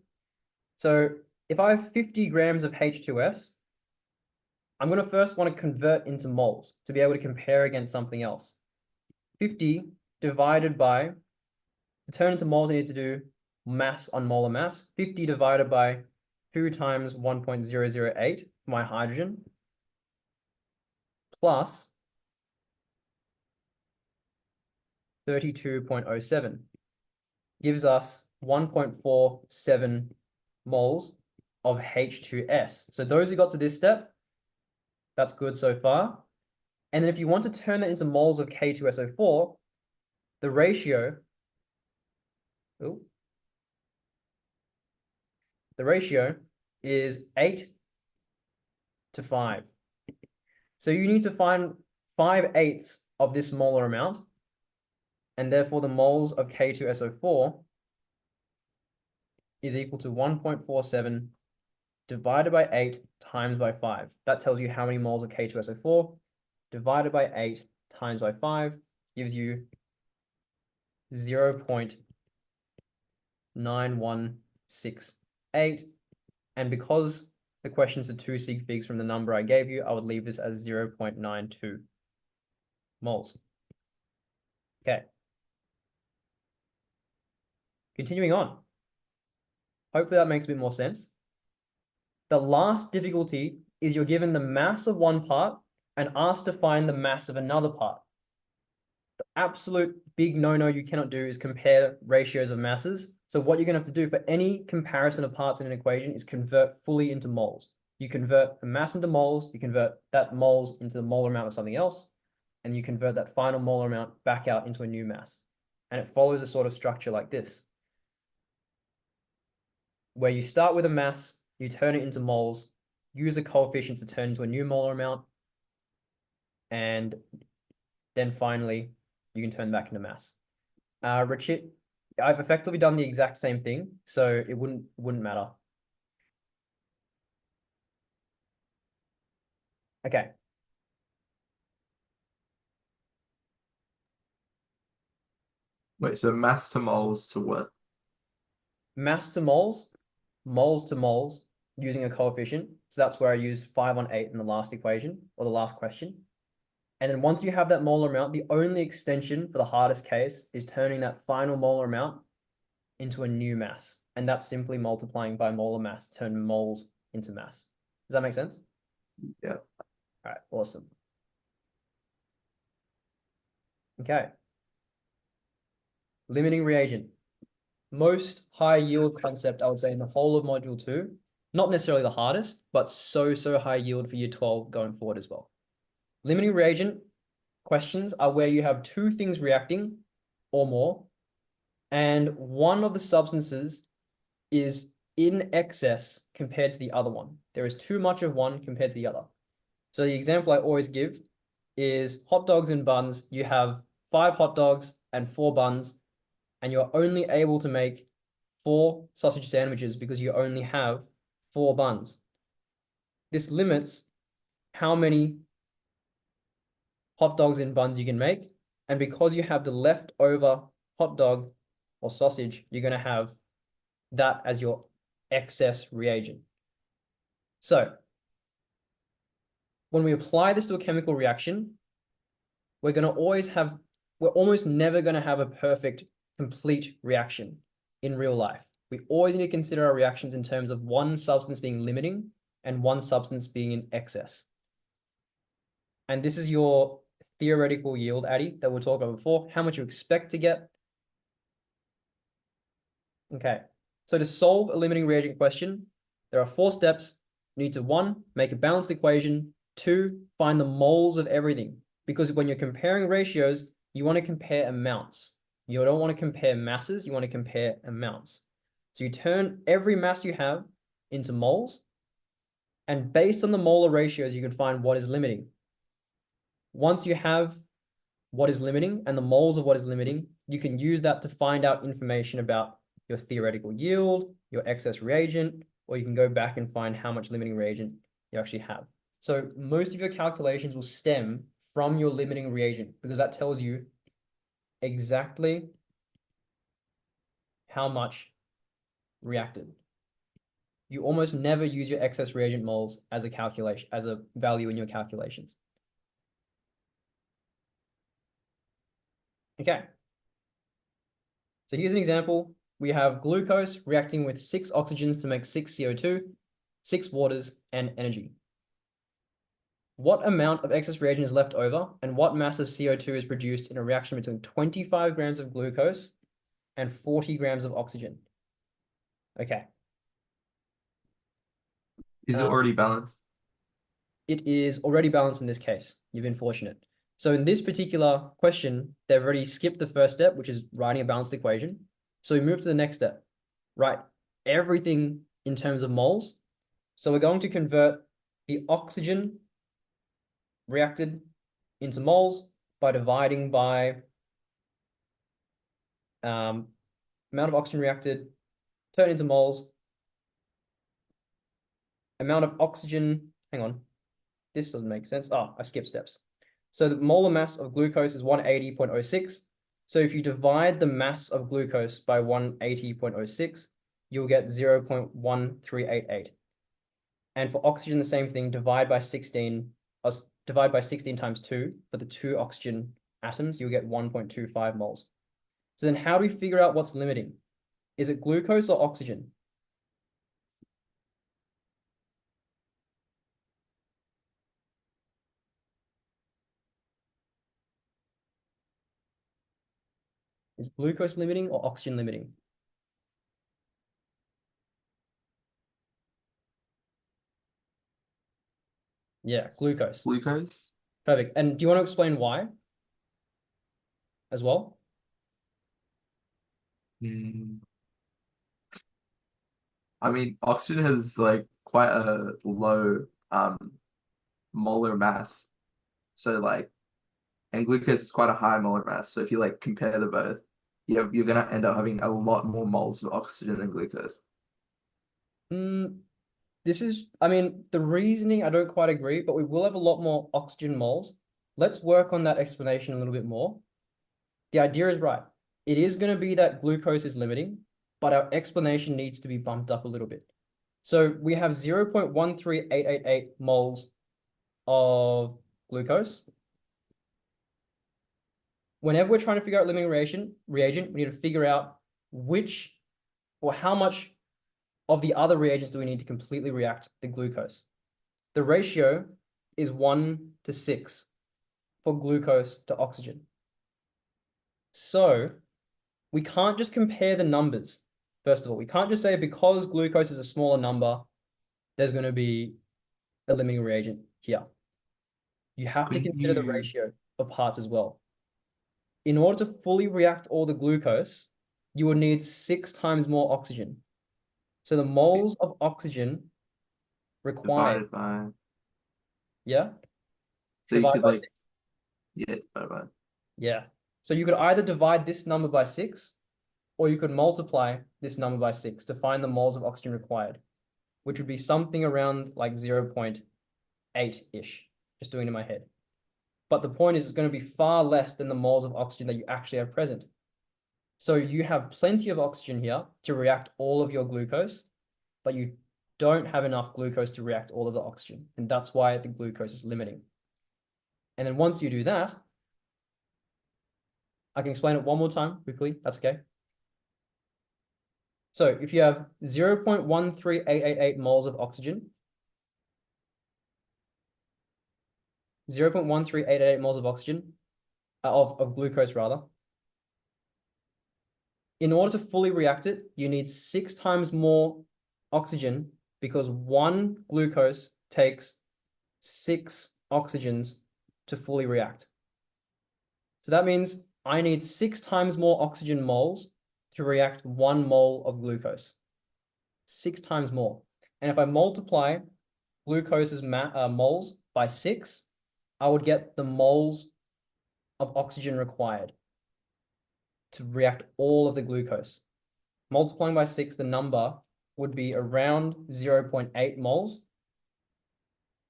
So if I have 50 grams of H2S, I'm going to first want to convert into moles to be able to compare against something else. 50 divided by, to turn into moles, I need to do mass on molar mass. 50 divided by 2 times 1.008 for my hydrogen, plus 32.07 gives us 1.47 moles of H2S. So those who got to this step, that's good so far. And then if you want to turn that into moles of K2SO4, the ratio, is 8 to 5. So you need to find 5/8 of this molar amount, and therefore the moles of K2SO4 is equal to 1.47 divided by 8 times by 5. That tells you how many moles of K2SO4 divided by 8 times by 5 gives you 0.9168. And because the questions are 2 sig figs from the number I gave you, I would leave this as 0.92 moles. Okay. Continuing on. Hopefully that makes a bit more sense. The last difficulty is you're given the mass of one part and asked to find the mass of another part. The absolute big no-no you cannot do is compare ratios of masses. So what you're going to have to do for any comparison of parts in an equation is convert fully into moles. You convert the mass into moles, you convert that moles into the molar amount of something else, and you convert that final molar amount back out into a new mass. And it follows a sort of structure like this, where you start with a mass, you turn it into moles, use the coefficients to turn into a new molar amount, and then finally you can turn back into mass. Richard, I've effectively done the exact same thing, so it wouldn't matter. Okay. Wait, so mass to moles to what? Mass to moles, moles to moles, using a coefficient. So that's where I use 5 on 8 in the last equation, or the last question. And then once you have that molar amount, the only extension for the hardest case is turning that final molar amount into a new mass. And that's simply multiplying by molar mass to turn moles into mass. Does that make sense? Yeah. All right, awesome. Okay. Limiting reagent. Most high yield concept, I would say, in the whole of module 2. Not necessarily the hardest, but so high yield for year 12 going forward as well. Limiting reagent questions are where you have two things reacting or more, and one of the substances is in excess compared to the other one. There is too much of one compared to the other. So the example I always give is hot dogs and buns. You have 5 hot dogs and 4 buns, and you're only able to make 4 sausage sandwiches because you only have 4 buns. This limits how many hot dogs and buns you can make. And because you have the leftover hot dog or sausage, you're going to have that as your excess reagent. So when we apply this to a chemical reaction, we're almost never going to have a perfect, complete reaction in real life. We always need to consider our reactions in terms of one substance being limiting and one substance being in excess. And this is your theoretical yield, Addy, that we'll talk about before, how much you expect to get. Okay, so to solve a limiting reagent question, there are 4 steps. You need to 1, make a balanced equation. 2, find the moles of everything. Because when you're comparing ratios, you want to compare amounts. You don't want to compare masses, you want to compare amounts. So you turn every mass you have into moles, and based on the molar ratios, you can find what is limiting. Once you have what is limiting and the moles of what is limiting, you can use that to find out information about your theoretical yield, your excess reagent, or you can go back and find how much limiting reagent you actually have. So most of your calculations will stem from your limiting reagent because that tells you exactly how much reacted. You almost never use your excess reagent moles as a calculation, as a value in your calculations. Okay. So here's an example. We have glucose reacting with 6 oxygens to make 6 CO2, 6 waters, and energy. What amount of excess reagent is left over, and what mass of CO2 is produced in a reaction between 25 grams of glucose and 40 grams of oxygen? Okay. Is it already balanced? It is already balanced in this case. You've been fortunate. So in this particular question, they've already skipped the first step, which is writing a balanced equation. So we move to the next step. Write everything in terms of moles. So we're going to convert the oxygen reacted into moles by dividing by amount of oxygen reacted, turn into moles. Amount of oxygen, hang on, this doesn't make sense. Oh, I skipped steps. So the molar mass of glucose is 180.06. So if you divide the mass of glucose by 180.06, you'll get 0.1388. And for oxygen, the same thing, divide by 16 times 2 for the 2 oxygen atoms, you'll get 1.25 moles. So then how do we figure out what's limiting? Is it glucose or oxygen? Is glucose limiting or oxygen limiting? Yeah, glucose. Glucose? Perfect. And do you want to explain why as well? I mean, oxygen has like quite a low molar mass. So like, and glucose is quite a high molar mass. So if you like compare the both, you're gonna end up having a lot more moles of oxygen than glucose. This is, I mean, the reasoning I don't quite agree, but we will have a lot more oxygen moles. Let's work on that explanation a little bit more. The idea is right. It is going to be that glucose is limiting, but our explanation needs to be bumped up a little bit. So we have 0.13888 moles of glucose. Whenever we're trying to figure out limiting reagent, we need to figure out which or how much of the other reagents do we need to completely react the glucose. The ratio is 1:6 for glucose to oxygen. So we can't just compare the numbers. First of all, we can't just say because glucose is a smaller number, there's going to be a limiting reagent here. You have to consider the ratio of parts as well. In order to fully react all the glucose, you will need 6 times more oxygen. So the moles of oxygen required. Divided by. Yeah? So you Divided could by like, 6. yeah, divided by. Yeah. So you could either divide this number by 6, or you could multiply this number by 6 to find the moles of oxygen required, which would be something around like 0.8-ish, just doing it in my head. But the point is it's going to be far less than the moles of oxygen that you actually have present. So you have plenty of oxygen here to react all of your glucose, but you don't have enough glucose to react all of the oxygen. And that's why the glucose is limiting. And then once you do that, I can explain it one more time quickly. That's okay. So if you have 0.13888 moles of oxygen, 0.13888 moles of oxygen, of glucose rather. In order to fully react it, you need 6 times more oxygen because 1 glucose takes 6 oxygens to fully react. So that means I need 6 times more oxygen moles to react 1 mole of glucose. 6 times more. And if I multiply glucose's moles by 6, I would get the moles of oxygen required to react all of the glucose. Multiplying by 6, the number would be around 0.8 moles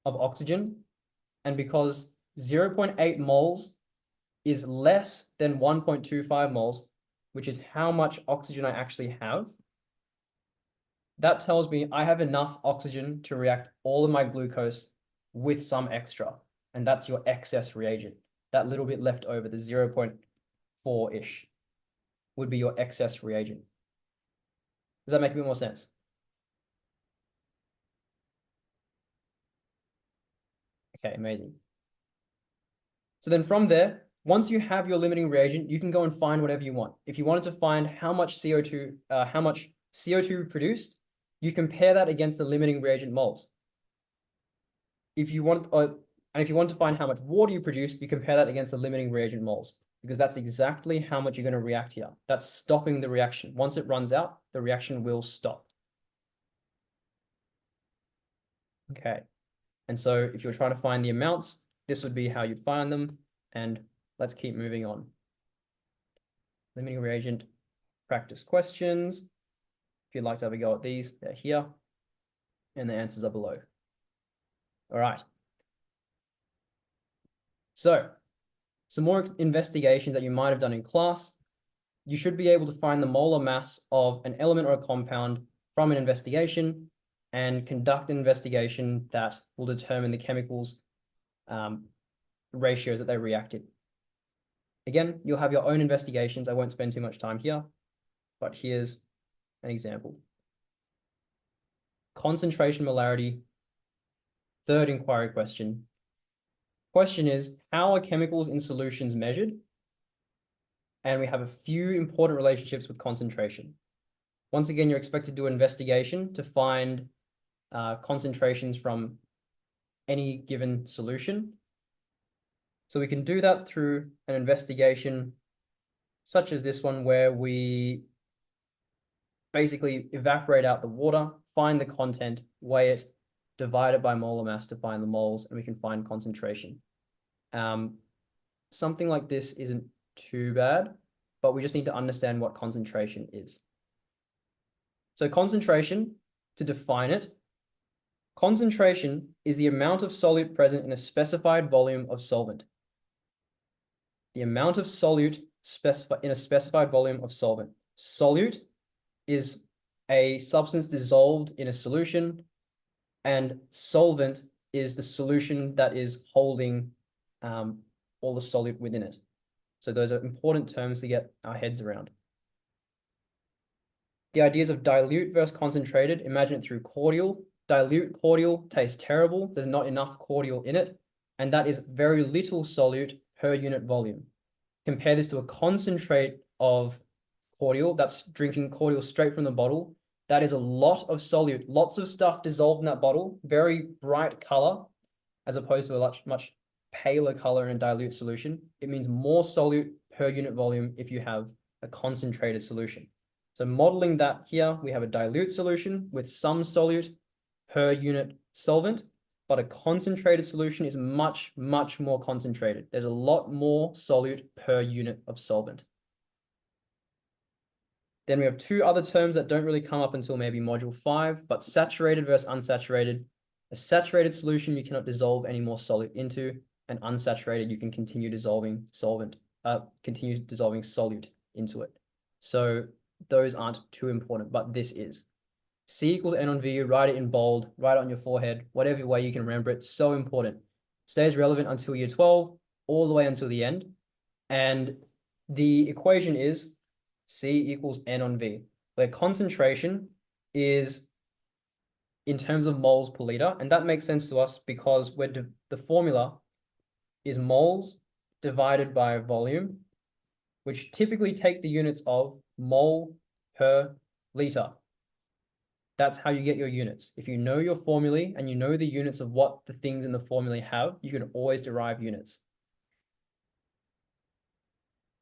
of oxygen. And because 0.8 moles is less than 1.25 moles, which is how much oxygen I actually have, that tells me I have enough oxygen to react all of my glucose with some extra. And that's your excess reagent. That little bit left over, the 0.4-ish, would be your excess reagent. Does that make a bit more sense? Okay, amazing. So then from there, once you have your limiting reagent, you can go and find whatever you want. If you wanted to find how much CO2 produced, you compare that against the limiting reagent moles. If you want, and if you want to find how much water you produce, you compare that against the limiting reagent moles, because that's exactly how much you're going to react here. That's stopping the reaction. Once it runs out, the reaction will stop. Okay. And so if you're trying to find the amounts, this would be how you'd find them. And let's keep moving on. Limiting reagent practice questions. If you'd like to have a go at these, they're here. And the answers are below. All right. So some more investigations that you might have done in class. You should be able to find the molar mass of an element or a compound from an investigation and conduct an investigation that will determine the chemicals ratios that they reacted. Again, you'll have your own investigations. I won't spend too much time here, but here's an example. Concentration molarity, third inquiry question. Question is, how are chemicals in solutions measured? And we have a few important relationships with concentration. Once again, you're expected to do an investigation to find concentrations from any given solution. So we can do that through an investigation such as this one, where we basically evaporate out the water, find the content, weigh it, divide it by molar mass to find the moles, and we can find concentration. Something like this isn't too bad, but we just need to understand what concentration is. So concentration, to define it, concentration is the amount of solute present in a specified volume of solvent. The amount of solute in a specified volume of solvent. Solute is a substance dissolved in a solution, and solvent is the solution that is holding all the solute within it. So those are important terms to get our heads around. The ideas of dilute versus concentrated, imagine it through cordial. Dilute cordial tastes terrible. There's not enough cordial in it, and that is very little solute per unit volume. Compare this to a concentrate of cordial. That's drinking cordial straight from the bottle. That is a lot of solute, lots of stuff dissolved in that bottle, very bright color, as opposed to a much paler color in a dilute solution. It means more solute per unit volume if you have a concentrated solution. So modeling that here, we have a dilute solution with some solute per unit solvent, but a concentrated solution is much more concentrated. There's a lot more solute per unit of solvent. Then we have two other terms that don't really come up until maybe module 5, but saturated versus unsaturated. A saturated solution you cannot dissolve any more solute into, and unsaturated you can continue dissolving solute into it. So those aren't too important, but this is. C equals N on V, write it in bold, write it on your forehead, whatever way you can remember it, so important. Stays relevant until year 12, all the way until the end. And the equation is C equals N on V, where concentration is in terms of moles per liter. And that makes sense to us because the formula is moles divided by volume, which typically take the units of mole per liter. That's how you get your units. If you know your formulae and you know the units of what the things in the formulae have, you can always derive units.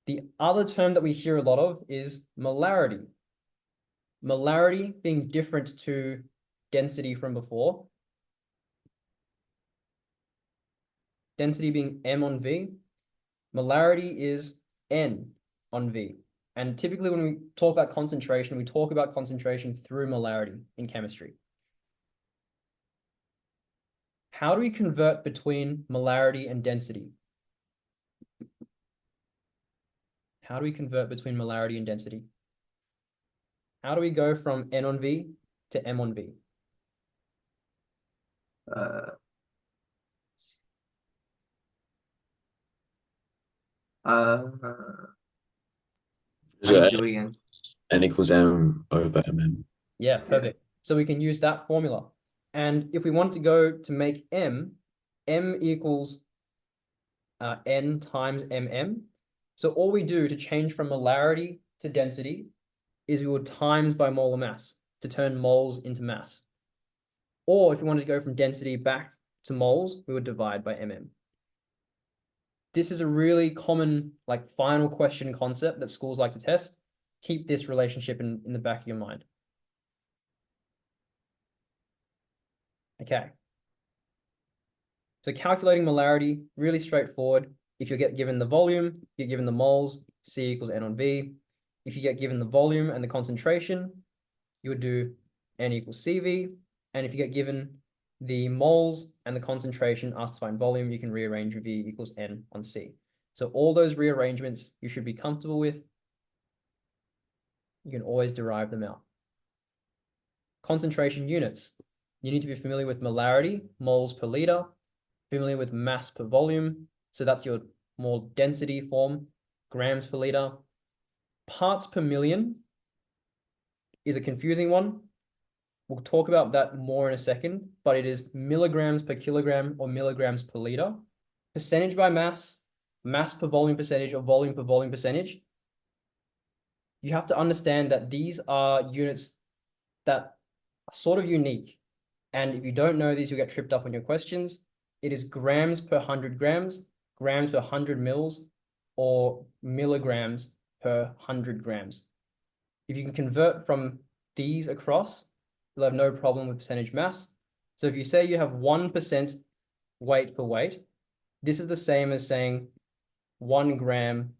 The other term that we hear a lot of is molarity. Molarity being different to density from before. Density being M on V. Molarity is N on V. And typically when we talk about concentration, we talk about concentration through molarity in chemistry. How do we convert between molarity and density? How do we convert between molarity and density? How do we go from N on V to M on V? So do again. N equals M over MM. Yeah, perfect. So we can use that formula. And if we want to go to make M equals N times MM. So all we do to change from molarity to density is we would times by molar mass to turn moles into mass. Or if we wanted to go from density back to moles, we would divide by MM. This is a really common like final question concept that schools like to test. Keep this relationship in the back of your mind. Okay. So calculating molarity, really straightforward. If you get given the volume, you're given the moles, C equals N on V. If you get given the volume and the concentration, you would do N equals CV. And if you get given the moles and the concentration, asked to find volume, you can rearrange V equals N on C. So all those rearrangements you should be comfortable with. You can always derive them out. Concentration units. You need to be familiar with molarity, moles per liter, familiar with mass per volume. So that's your more density form, grams per liter. Parts per million is a confusing one. We'll talk about that more in a second, but it is milligrams per kilogram or milligrams per liter. Percentage by mass, mass per volume percentage or volume per volume percentage. You have to understand that these are units that are sort of unique. And if you don't know these, you'll get tripped up on your questions. It is grams per 100 grams, grams per 100 mils, or milligrams per 100 grams. If you can convert from these across, you'll have no problem with percentage mass. So if you say you have 1% weight per weight, this is the same as saying 1 gram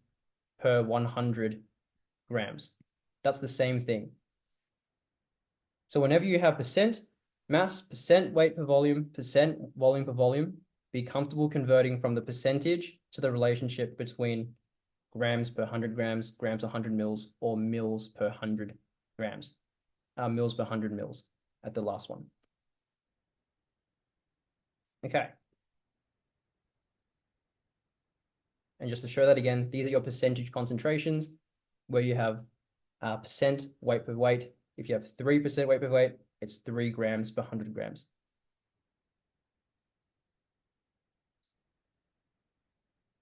per 100 grams. That's the same thing. So whenever you have percent mass, percent weight per volume per volume, be comfortable converting from the percentage to the relationship between grams per 100 grams, grams per 100 mils, or mils per 100 grams, mils per 100 mils at the last one. Okay. And just to show that again, these are your percentage concentrations where you have percent weight per weight. If you have 3% weight per weight, it's 3 grams per 100 grams.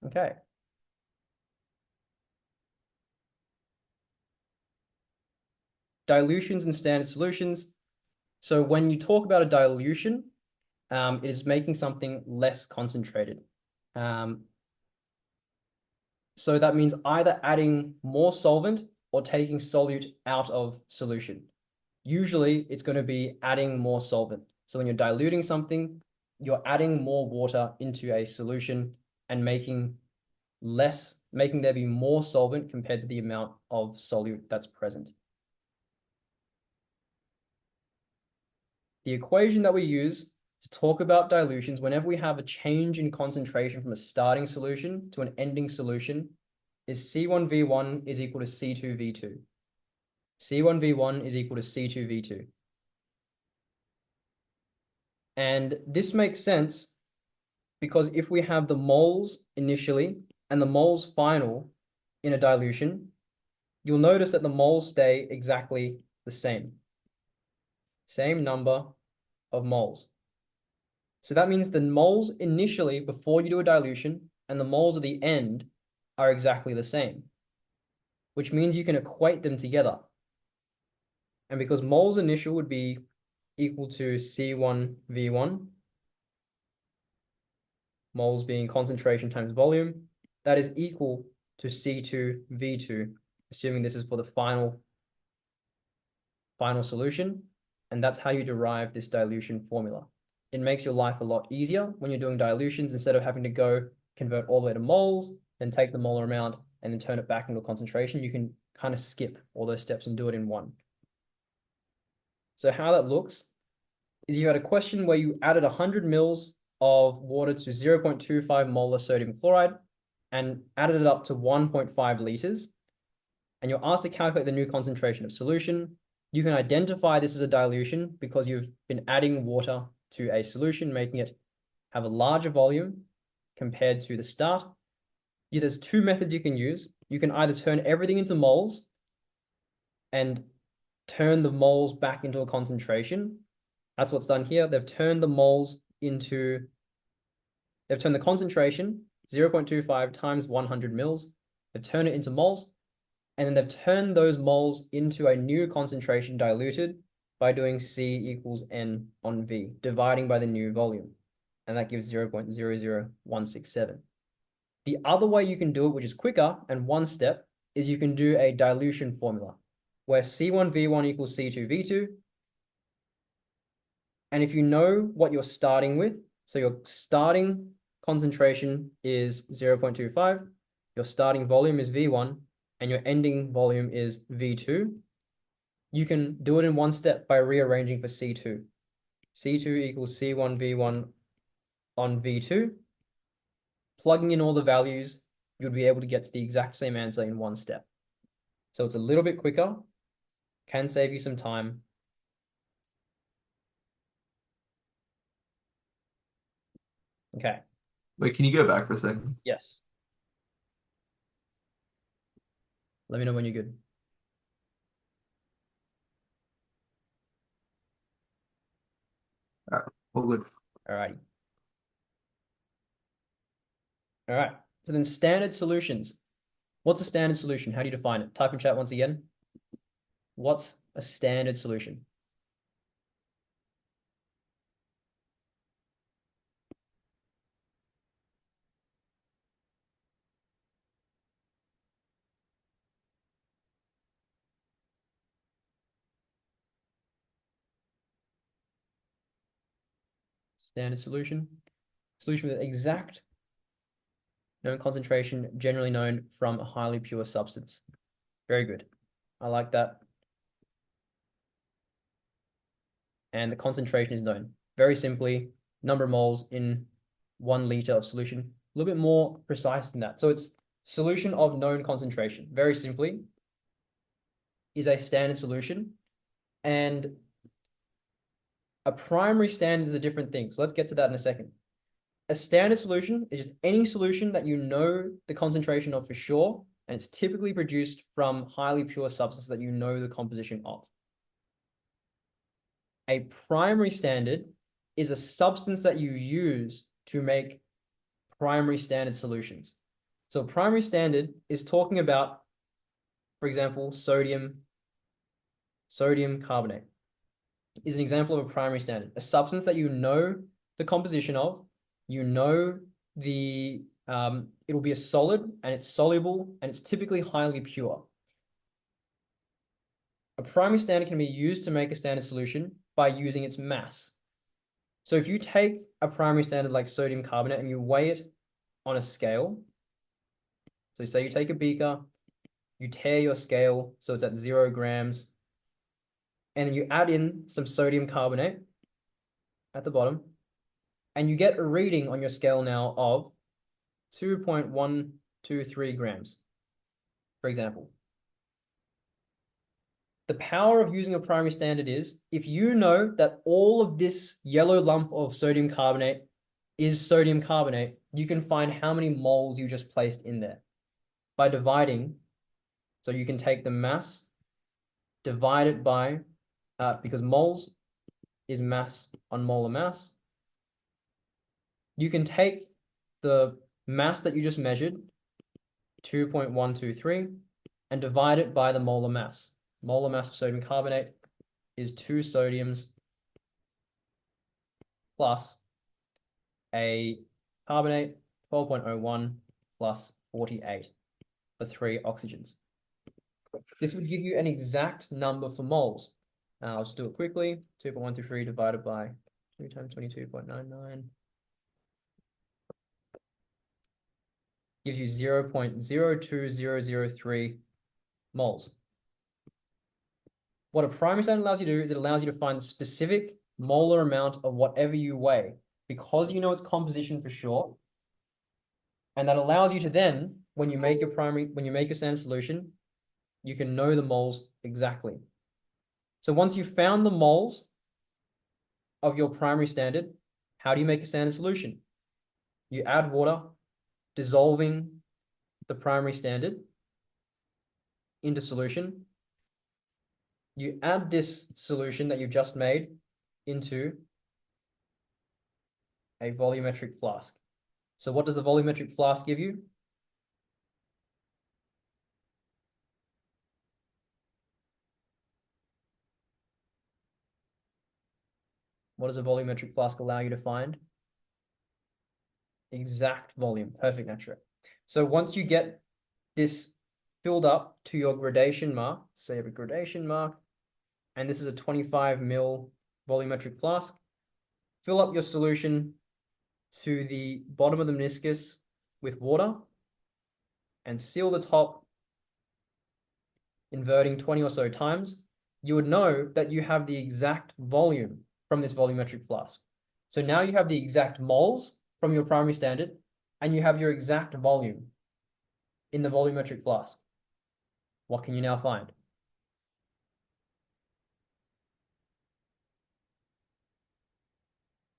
Okay. Dilutions and standard solutions. So when you talk about a dilution, it is making something less concentrated. So that means either adding more solvent or taking solute out of solution. Usually it's going to be adding more solvent. So when you're diluting something, you're adding more water into a solution and making there be more solvent compared to the amount of solute that's present. The equation that we use to talk about dilutions, whenever we have a change in concentration from a starting solution to an ending solution, is C1V1 is equal to C2V2. C1V1 is equal to C2V2. And this makes sense because if we have the moles initially and the moles final in a dilution, you'll notice that the moles stay exactly the same. Same number of moles. So that means the moles initially before you do a dilution and the moles at the end are exactly the same, which means you can equate them together. And because moles initial would be equal to C1V1, moles being concentration times volume, that is equal to C2V2, assuming this is for the final solution. And that's how you derive this dilution formula. It makes your life a lot easier when you're doing dilutions instead of having to go convert all the way to moles, then take the molar amount, and then turn it back into a concentration, you can kind of skip all those steps and do it in one. So how that looks is you had a question where you added 100 mils of water to 0.25 molar sodium chloride and added it up to 1.5 liters. And you're asked to calculate the new concentration of solution. You can identify this as a dilution because you've been adding water to a solution, making it have a larger volume compared to the start. There's two methods you can use. You can either turn everything into moles and turn the moles back into a concentration. That's what's done here. They've turned the concentration, 0.25 times 100 mils. They've turned it into moles, and then they've turned those moles into a new concentration diluted by doing C equals N on V, dividing by the new volume. And that gives 0.00167. The other way you can do it, which is quicker and one step, is you can do a dilution formula where C1V1 equals C2V2. And if you know what you're starting with, so your starting concentration is 0.25, your starting volume is V1, and your ending volume is V2, you can do it in one step by rearranging for C2. C2 equals C1V1 on V2. Plugging in all the values, you'd be able to get to the exact same answer in one step. So it's a little bit quicker, can save you some time. Okay. Wait, can you go back for a second? Yes. Let me know when you're good. All right, well, good. All right. All right. So then standard solutions. What's a standard solution? How do you define it? Type in chat once again. What's a standard solution? Standard solution. Solution with exact known concentration, generally known from a highly pure substance. Very good. I like that. And the concentration is known. Very simply, number of moles in 1 liter of solution. A little bit more precise than that. So it's solution of known concentration. Very simply, is a standard solution. And a primary standard is a different thing. So let's get to that in a second. A standard solution is just any solution that you know the concentration of for sure, and it's typically produced from highly pure substances that you know the composition of. A primary standard is a substance that you use to make primary standard solutions. So primary standard is talking about, for example, sodium carbonate is an example of a primary standard, a substance that you know the composition of, you know the, it'll be a solid and it's soluble and it's typically highly pure. A primary standard can be used to make a standard solution by using its mass. So if you take a primary standard like sodium carbonate and you weigh it on a scale, so say you take a beaker, you tear your scale so it's at 0 grams, and then you add in some sodium carbonate at the bottom, and you get a reading on your scale now of 2.123 grams, for example. The power of using a primary standard is if you know that all of this yellow lump of sodium carbonate is sodium carbonate, you can find how many moles you just placed in there by dividing. So you can take the mass, divide it by, because moles is mass on molar mass. You can take the mass that you just measured, 2.123, and divide it by the molar mass. Molar mass of sodium carbonate is 2 sodiums plus a carbonate, 12.01 plus 48 for 3 oxygens. This would give you an exact number for moles. I'll just do it quickly. 2.123 divided by 2 times 22.99. gives you 0.02003 moles. What a primary standard allows you to do is it allows you to find the specific molar amount of whatever you weigh, because you know its composition for sure. And that allows you to then, when you make your standard solution, you can know the moles exactly. So once you've found the moles of your primary standard, how do you make a standard solution? You add water, dissolving the primary standard into solution. You add this solution that you've just made into a volumetric flask. So what does the volumetric flask give you? What does a volumetric flask allow you to find? Exact volume. Perfect, Natra. So once you get this filled up to your gradation mark, say you have a gradation mark, and this is a 25 ml volumetric flask, fill up your solution to the bottom of the meniscus with water and seal the top, inverting 20 or so times. You would know that you have the exact volume from this volumetric flask. So now you have the exact moles from your primary standard, and you have your exact volume in the volumetric flask. What can you now find?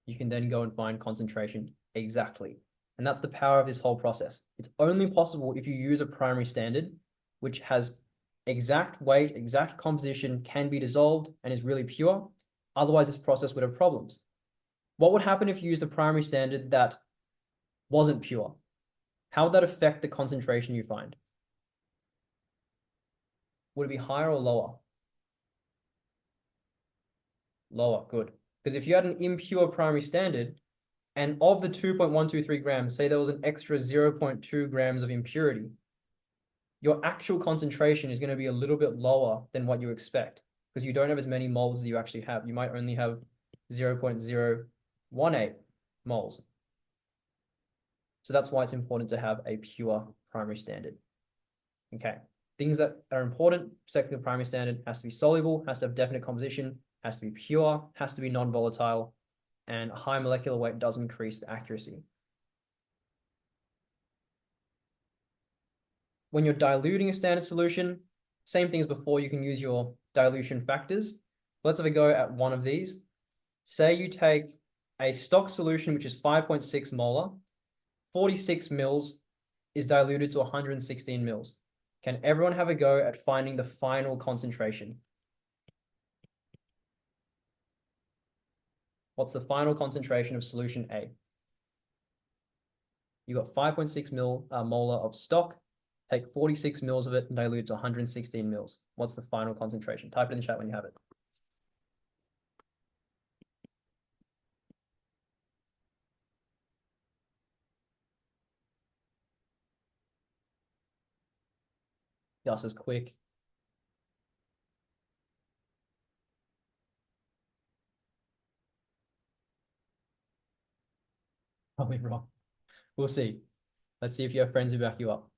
You can then go and find concentration exactly. And that's the power of this whole process. It's only possible if you use a primary standard, which has exact weight, exact composition, can be dissolved, and is really pure. Otherwise, this process would have problems. What would happen if you used a primary standard that wasn't pure? How would that affect the concentration you find? Would it be higher or lower? Lower, good. Because if you had an impure primary standard, and of the 2.123 grams, say there was an extra 0.2 grams of impurity, your actual concentration is going to be a little bit lower than what you expect, because you don't have as many moles as you actually have. You might only have 0.018 moles. So that's why it's important to have a pure primary standard. Okay, things that are important, second primary standard has to be soluble, has to have definite composition, has to be pure, has to be non-volatile, and a high molecular weight does increase the accuracy. When you're diluting a standard solution, same thing as before, you can use your dilution factors. Let's have a go at one of these. Say you take a stock solution, which is 5.6 molar, 46 mils is diluted to 116 mils. Can everyone have a go at finding the final concentration? What's the final concentration of solution A? You got 5.6 molar of stock. Take 46 mils of it and dilute to 116 mils. What's the final concentration? Type it in the chat when you have it. This is quick. Probably wrong. We'll see. Let's see if you have friends who back you up.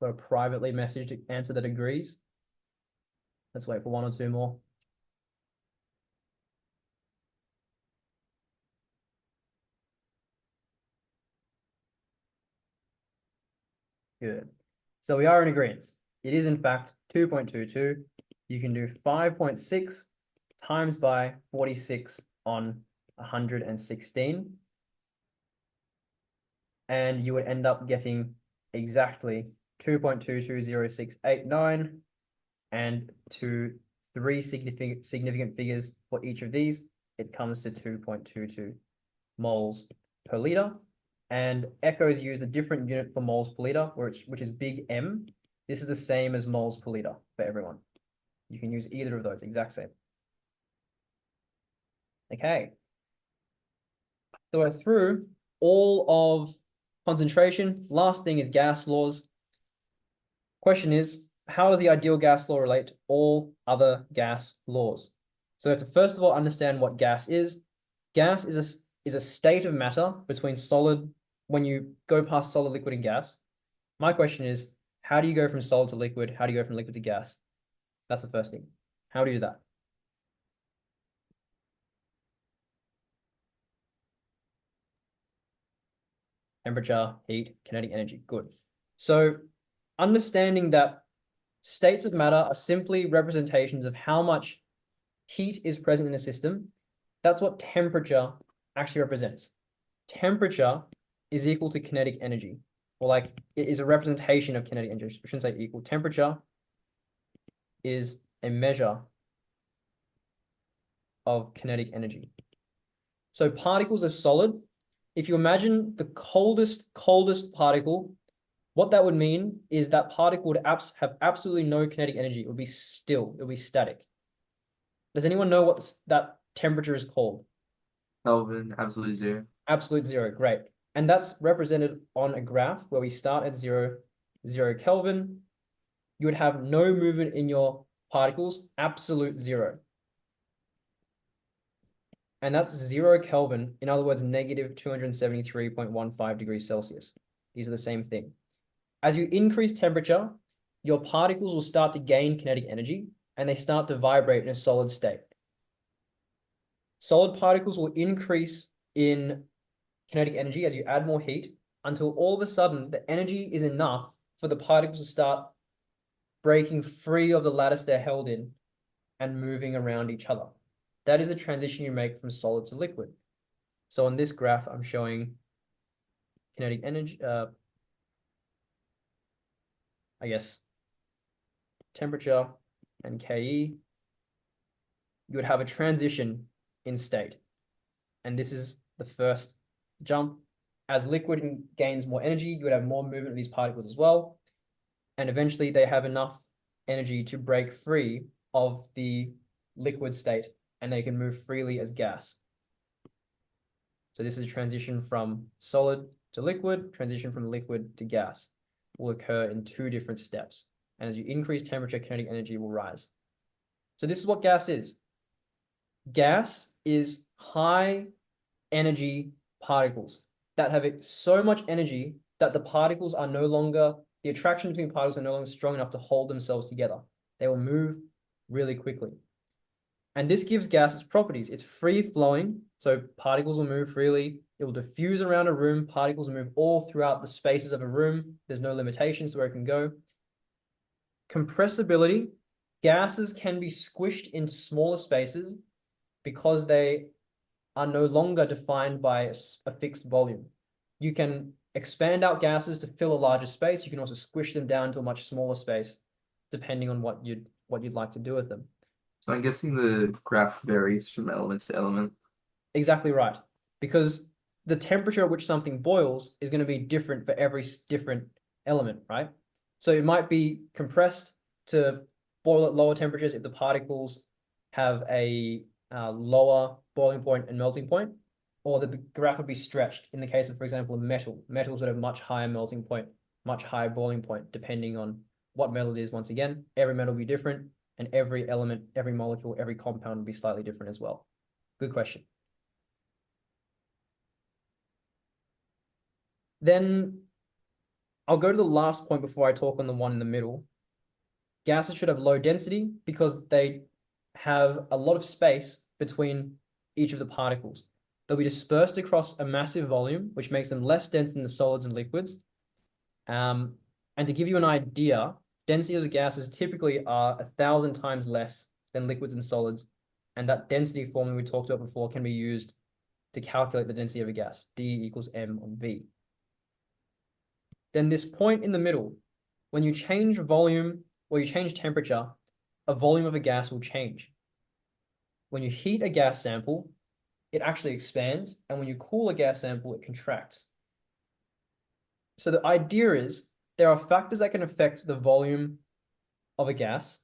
Got a privately messaged answer that agrees. Let's wait for one or two more. Good. So we are in agreement. It is in fact 2.22. You can do 5.6 times by 46 on 116. And you would end up getting exactly 2.220689, and to three significant figures for each of these, it comes to 2.22 moles per liter. And Echo's use a different unit for moles per liter, which is big M. This is the same as moles per liter for everyone. You can use either of those, exact same. Okay. So we're through all of concentration. Last thing is gas laws. Question is, how does the ideal gas law relate to all other gas laws? So we have to first of all understand what gas is. Gas is a state of matter between solid, when you go past solid, liquid, and gas. My question is, how do you go from solid to liquid? How do you go from liquid to gas? That's the first thing. How do you do that? Temperature, heat, kinetic energy. Good. So understanding that states of matter are simply representations of how much heat is present in a system. That's what temperature actually represents. Temperature is equal to kinetic energy, or like it is a representation of kinetic energy. I shouldn't say equal. Temperature is a measure of kinetic energy. So particles are solid. If you imagine the coldest particle, what that would mean is that particle would have absolutely no kinetic energy. It would be still, it would be static. Does anyone know what that temperature is called? Kelvin, absolute zero. Absolute zero, great. And that's represented on a graph where we start at 0 Kelvin. You would have no movement in your particles, absolute zero. And that's 0 Kelvin, in other words, negative 273.15 degrees Celsius. These are the same thing. As you increase temperature, your particles will start to gain kinetic energy and they start to vibrate in a solid state. Solid particles will increase in kinetic energy as you add more heat until all of a sudden the energy is enough for the particles to start breaking free of the lattice they're held in and moving around each other. That is the transition you make from solid to liquid. So on this graph, I'm showing kinetic energy, I guess, temperature and KE. You would have a transition in state. And this is the first jump. As liquid gains more energy, you would have more movement of these particles as well. And eventually they have enough energy to break free of the liquid state and they can move freely as gas. So this is a transition from solid to liquid, transition from liquid to gas will occur in 2 different steps. And as you increase temperature, kinetic energy will rise. So this is what gas is. Gas is high energy particles that have so much energy that the particles are no longer, the attraction between particles are no longer strong enough to hold themselves together. They will move really quickly. And this gives gas its properties. It's free flowing, so particles will move freely. It will diffuse around a room. Particles will move all throughout the spaces of a room. There's no limitations to where it can go. Compressibility, gases can be squished into smaller spaces because they are no longer defined by a fixed volume. You can expand out gases to fill a larger space. You can also squish them down to a much smaller space, depending on what you'd like to do with them. So I'm guessing the graph varies from element to element. Exactly right. Because the temperature at which something boils is going to be different for every different element, right? So it might be compressed to boil at lower temperatures if the particles have a lower boiling point and melting point, or the graph would be stretched in the case of, for example, metal. Metals would have much higher melting point, much higher boiling point, depending on what metal it is. Once again, every metal will be different, and every element, every molecule, every compound will be slightly different as well. Good question. Then I'll go to the last point before I talk on the one in the middle. Gases should have low density because they have a lot of space between each of the particles. They'll be dispersed across a massive volume, which makes them less dense than the solids and liquids. And to give you an idea, density of the gases typically are 1,000 times less than liquids and solids. And that density formula we talked about before can be used to calculate the density of a gas. D equals M on V. Then this point in the middle, when you change volume or you change temperature, a volume of a gas will change. When you heat a gas sample, it actually expands, and when you cool a gas sample, it contracts. So the idea is there are factors that can affect the volume of a gas.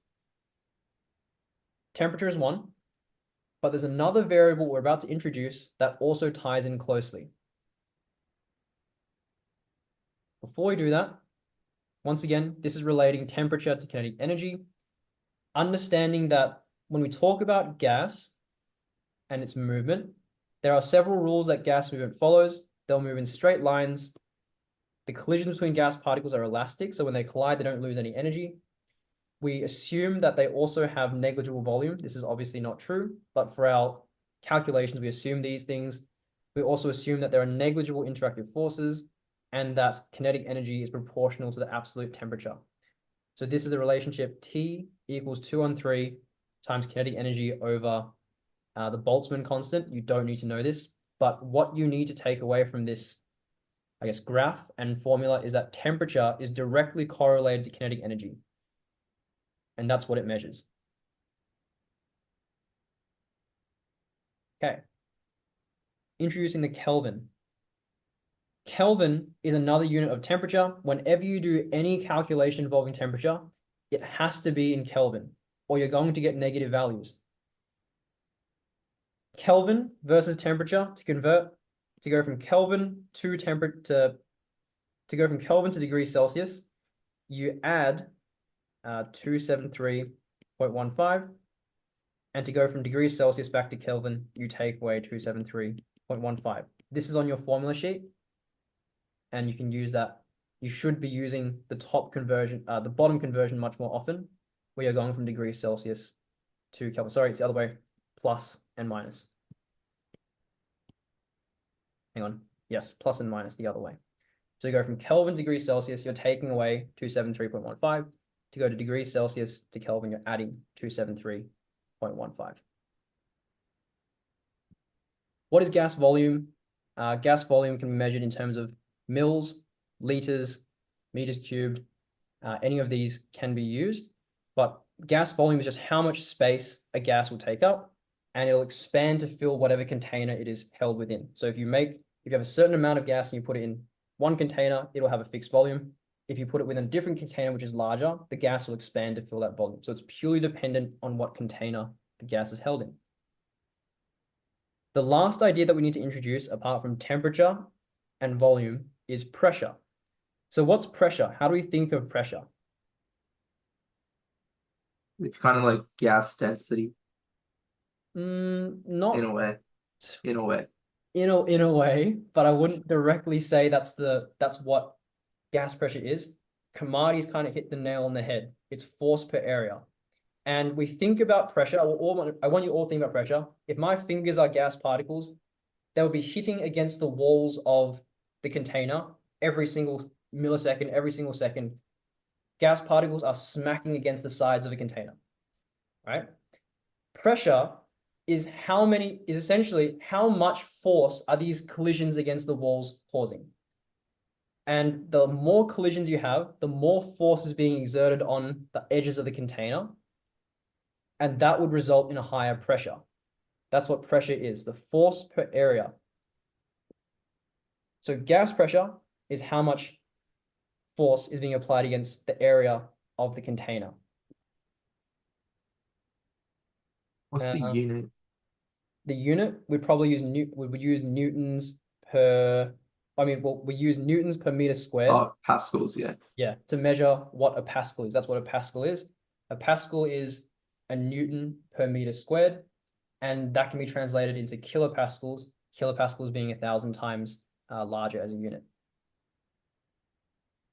Temperature is one, but there's another variable we're about to introduce that also ties in closely. Before we do that, once again, this is relating temperature to kinetic energy. Understanding that when we talk about gas, and its movement. There are several rules that gas movement follows. They'll move in straight lines. The collisions between gas particles are elastic, so when they collide, they don't lose any energy. We assume that they also have negligible volume. This is obviously not true, but for our calculations, we assume these things. We also assume that there are negligible interactive forces and that kinetic energy is proportional to the absolute temperature. So this is the relationship T equals 2 on 3 times kinetic energy over the Boltzmann constant. You don't need to know this, but what you need to take away from this, I guess, graph and formula is that temperature is directly correlated to kinetic energy. And that's what it measures. Okay. Introducing the Kelvin. Kelvin is another unit of temperature. Whenever you do any calculation involving temperature, it has to be in Kelvin, or you're going to get negative values. Kelvin versus temperature, to go from Kelvin to degrees Celsius, you add 273.15, and to go from degrees Celsius back to Kelvin, you take away 273.15. This is on your formula sheet, and you can use that. You should be using the bottom conversion much more often, where you're going from degrees Celsius to Kelvin. Sorry, it's the other way, plus and minus. Hang on. Yes, plus and minus the other way. So you go from Kelvin to degrees Celsius, you're taking away 273.15. To go to degrees Celsius to Kelvin, you're adding 273.15. What is gas volume? Gas volume can be measured in terms of mils, liters, meters cubed. Any of these can be used, but gas volume is just how much space a gas will take up, and it'll expand to fill whatever container it is held within. So if you have a certain amount of gas and you put it in one container, it'll have a fixed volume. If you put it within a different container, which is larger, the gas will expand to fill that volume. So it's purely dependent on what container the gas is held in. The last idea that we need to introduce, apart from temperature and volume, is pressure. So what's pressure? How do we think of pressure? It's kind of like gas density. Not in a way. In a way. In a way, but I wouldn't directly say that's what gas pressure is. Kamadi's kind of hit the nail on the head. It's force per area. And we think about pressure. I want you all to think about pressure. If my fingers are gas particles, they'll be hitting against the walls of the container every single millisecond, every single second. Gas particles are smacking against the sides of a container, right? Pressure is essentially how much force are these collisions against the walls causing. And the more collisions you have, the more force is being exerted on the edges of the container, and that would result in a higher pressure. That's what pressure is, the force per area. So gas pressure is how much force is being applied against the area of the container. What's the unit? The unit, we'd probably use we would use newtons per, we use newtons per meter squared. Oh, pascals, yeah. Yeah, to measure what a pascal is. That's what a pascal is. A pascal is a newton per meter squared, and that can be translated into kilopascals, kilopascals being 1,000 times larger as a unit.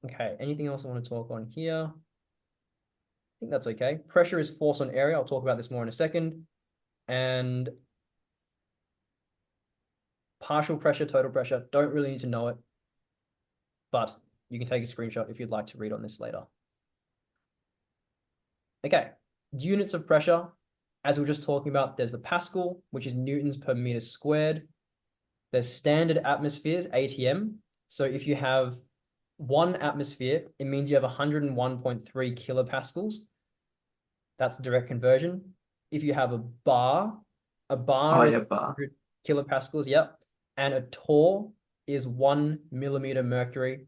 Okay, anything else I want to talk on here? I think that's okay. Pressure is force on area. I'll talk about this more in a second. And partial pressure, total pressure, don't really need to know it, but you can take a screenshot if you'd like to read on this later. Okay, units of pressure, as we were just talking about, there's the pascal, which is newtons per meter squared. There's standard atmospheres, ATM. So if you have 1 atmosphere, it means you have 101.3 kilopascals. That's direct conversion. If you have a bar is 100 kilopascals, yep. And a torr is 1 millimeter mercury,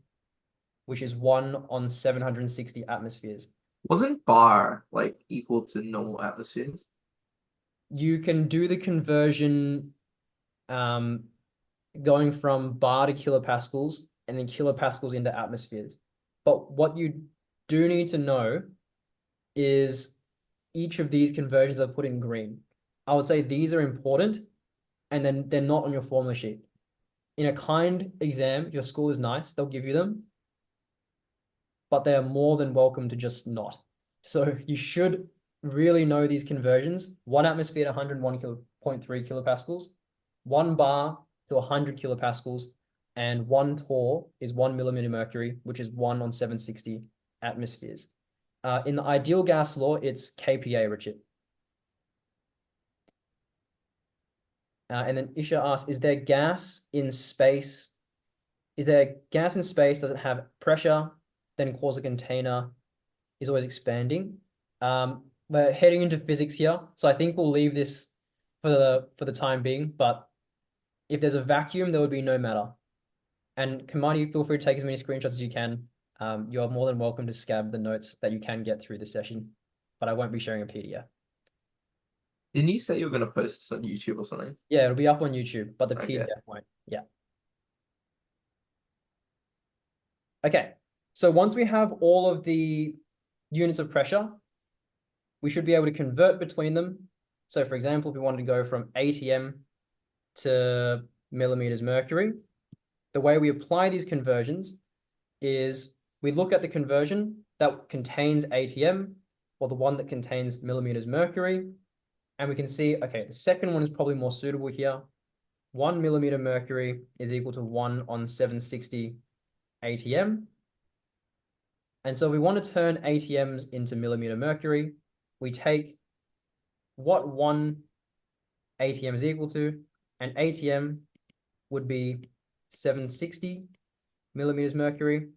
which is 1 on 760 atmospheres. Wasn't bar like equal to normal atmospheres? You can do the conversion going from bar to kilopascals and then kilopascals into atmospheres. But what you do need to know is each of these conversions are put in green. I would say these are important and then they're not on your formula sheet. In a kind exam, if your school is nice, they'll give you them, but they are more than welcome to just not. So you should really know these conversions. 1 atmosphere to 101.3 kilopascals, 1 bar to 100 kilopascals, and 1 torr is 1 millimeter mercury, which is 1 on 760 atmospheres. In the ideal gas law, it's kPa, Richard. And then Isha asks, is there gas in space? Is there gas in space? Does it have pressure? Then cause a container is always expanding. We're heading into physics here, so I think we'll leave this for the time being. But if there's a vacuum, there would be no matter. And Kamani, feel free to take as many screenshots as you can. You are more than welcome to scab the notes that you can get through the session, but I won't be sharing a PDF. Didn't you say you were going to post this on YouTube or something? Yeah, it'll be up on YouTube, but the Okay. PDF won't. Yeah. Okay. So once we have all of the units of pressure, we should be able to convert between them. So for example, if we wanted to go from ATM to millimeters mercury, the way we apply these conversions is we look at the conversion that contains ATM or the one that contains millimeters mercury, and we can see, okay, the second one is probably more suitable here. 1 millimeter mercury is equal to 1 on 760 ATM. And so we want to turn ATMs into millimeter mercury. We take what 1 ATM is equal to, and ATM would be 760 millimeters mercury.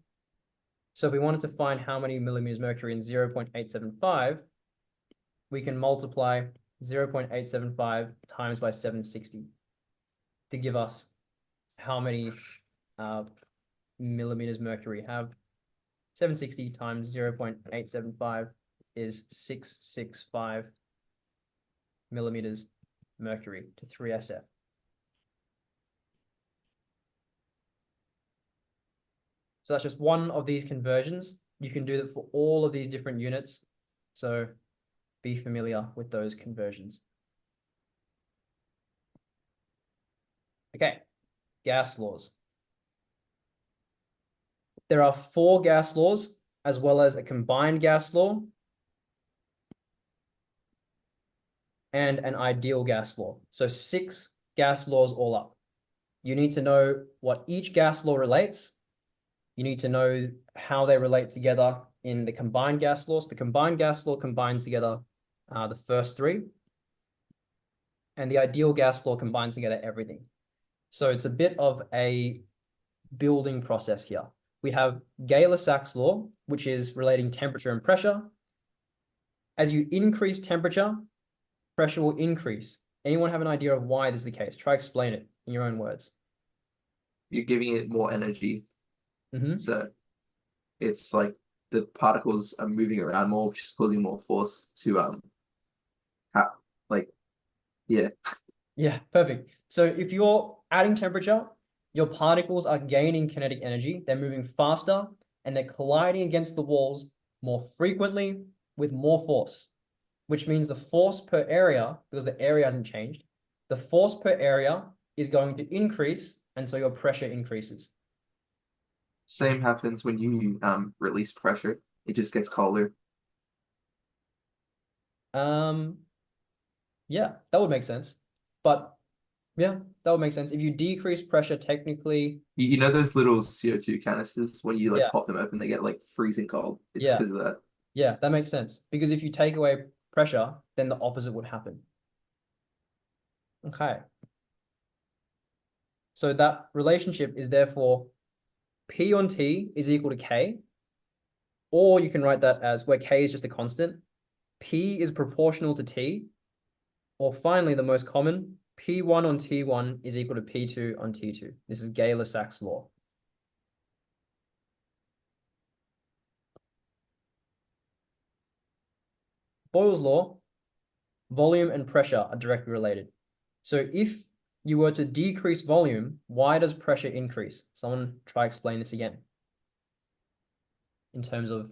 So if we wanted to find how many millimeters mercury in 0.875, we can multiply 0.875 times by 760 to give us how many millimeters mercury have. 760 times 0.875 is 665 millimeters mercury to 3SF. So that's just one of these conversions. You can do that for all of these different units. So be familiar with those conversions. Okay, gas laws. There are 4 gas laws, as well as a combined gas law and an ideal gas law. So 6 gas laws all up. You need to know what each gas law relates. You need to know how they relate together in the combined gas laws. The combined gas law combines together the first 3. And the ideal gas law combines together everything. So it's a bit of a building process here. We have Gay-Lussac's law, which is relating temperature and pressure. As you increase temperature, pressure will increase. Anyone have an idea of why this is the case? Try explain it in your own words. You're giving it more energy. Mm-hmm. So it's like the particles are moving around more, which is causing more force to yeah. Yeah, perfect. So if you're adding temperature, your particles are gaining kinetic energy. They're moving faster and they're colliding against the walls more frequently with more force, which means the force per area, because the area hasn't changed, the force per area is going to increase, and so your pressure increases. Same happens when you release pressure. It just gets colder. Yeah, that would make sense. But yeah, that would make sense. If you decrease pressure, technically, You know those little CO2 canisters when you like yeah, pop them open, they get like freezing cold. It's yeah, because of that. yeah, that makes sense. Because if you take away pressure, then the opposite would happen. Okay. So that relationship is therefore P on T is equal to K, or you can write that as where K is just a constant, P is proportional to T, or finally the most common, P1 on T1 is equal to P2 on T2. This is Gay-Lussac's law. Boyle's law, volume and pressure are directly related. So if you were to decrease volume, why does pressure increase? Someone try explain this again in terms of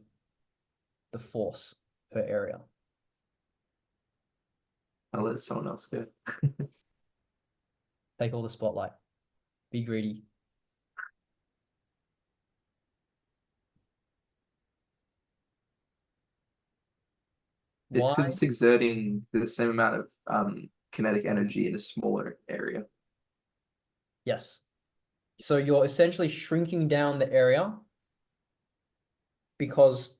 the force per area. I'll let someone else go. Take all the spotlight. Be greedy. It's Why? because it's exerting the same amount of kinetic energy in a smaller area. Yes. So you're essentially shrinking down the area because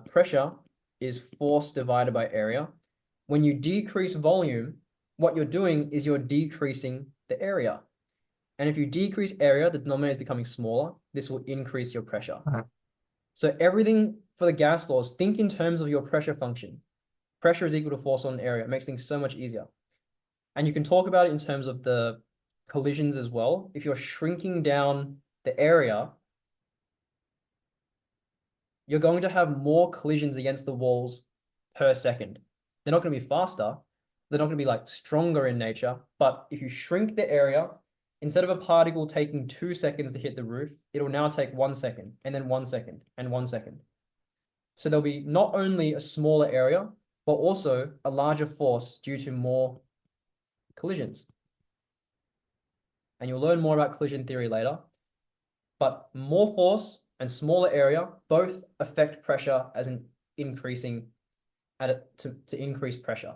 pressure is force divided by area. When you decrease volume, what you're doing is you're decreasing the area. And if you decrease area, the denominator is becoming smaller. This will increase your pressure. So everything for the gas laws, think in terms of your pressure function. Pressure is equal to force on area. It makes things so much easier. And you can talk about it in terms of the collisions as well. If you're shrinking down the area, you're going to have more collisions against the walls per second. They're not going to be faster. They're not going to be like stronger in nature. But if you shrink the area, instead of a particle taking 2 seconds to hit the roof, it'll now take 1 second, and then 1 second, and 1 second. So there'll be not only a smaller area, but also a larger force due to more collisions. And you'll learn more about collision theory later. But more force and smaller area both affect pressure as an increasing to increase pressure.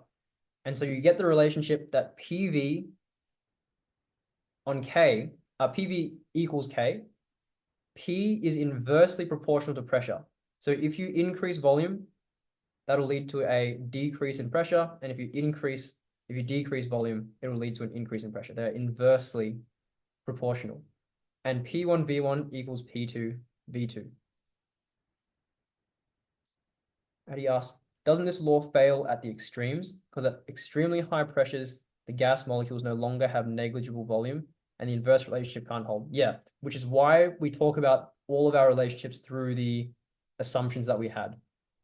And so you get the relationship that PV on K, PV equals K. P is inversely proportional to pressure. So if you increase volume, that'll lead to a decrease in pressure. And if you decrease volume, it will lead to an increase in pressure. They're inversely proportional. And P1 V1 equals P2 V2. How do you ask? Doesn't this law fail at the extremes? Because at extremely high pressures, the gas molecules no longer have negligible volume and the inverse relationship can't hold. Yeah, which is why we talk about all of our relationships through the assumptions that we had.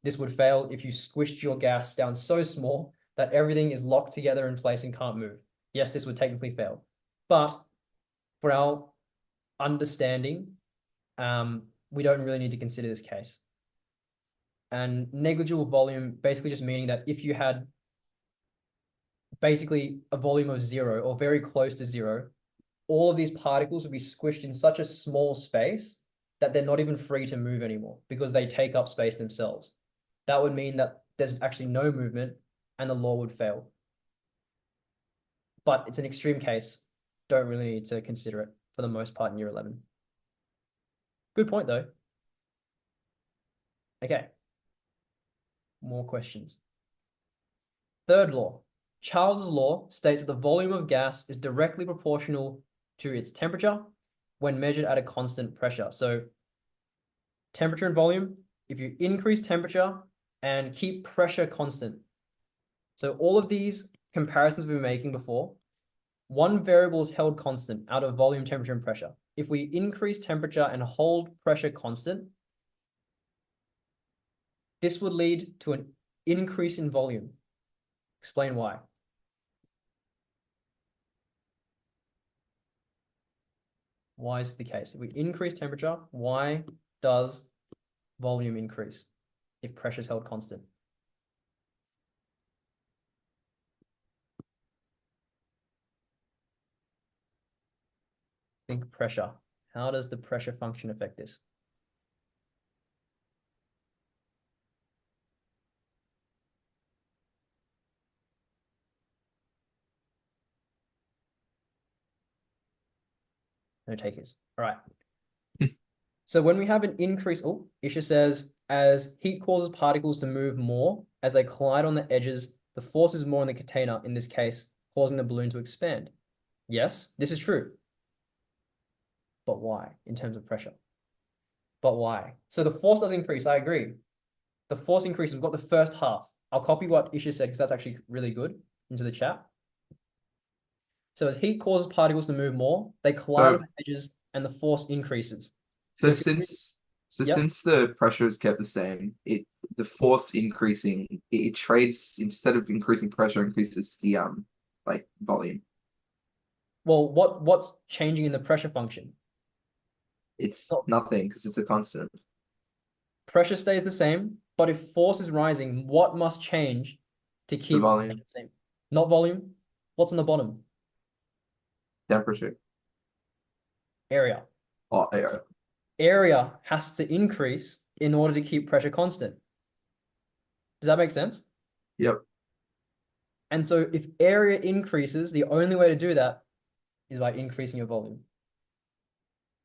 This would fail if you squished your gas down so small that everything is locked together in place and can't move. Yes, this would technically fail. But for our understanding, we don't really need to consider this case. And negligible volume basically just meaning that if you had basically a volume of 0 or very close to 0, all of these particles would be squished in such a small space that they're not even free to move anymore because they take up space themselves. That would mean that there's actually no movement and the law would fail. But it's an extreme case. Don't really need to consider it for the most part in year 11. Good point though. Okay. More questions. Third law. Charles's law states that the volume of gas is directly proportional to its temperature when measured at a constant pressure. So temperature and volume, if you increase temperature and keep pressure constant. So all of these comparisons we've been making before, one variable is held constant out of volume, temperature, and pressure. If we increase temperature and hold pressure constant, this would lead to an increase in volume. Explain why. Why is this the case? If we increase temperature, why does volume increase if pressure is held constant? Think pressure. How does the pressure function affect this? No takers. All right. So when we have an increase, Isha says, as heat causes particles to move more, as they collide on the edges, the force is more in the container, in this case, causing the balloon to expand. Yes, this is true. But why in terms of pressure? But why? So the force does increase, I agree. The force increases, we've got the first half. I'll copy what Isha said because that's actually really good into the chat. So as heat causes particles to move more, they collide on the edges and the force increases. So So yep. since the pressure is kept the same, the force increasing, it trades instead of increasing pressure, increases the like volume. Well, what's changing in the pressure function? It's nothing because it's a constant. Pressure stays the same, but if force is rising, what must change to keep The volume. the same? Not volume. What's on the bottom? Temperature. Area. Oh, air. Area has to increase in order to keep pressure constant. Does that make sense? Yep. And so if area increases, the only way to do that is by increasing your volume.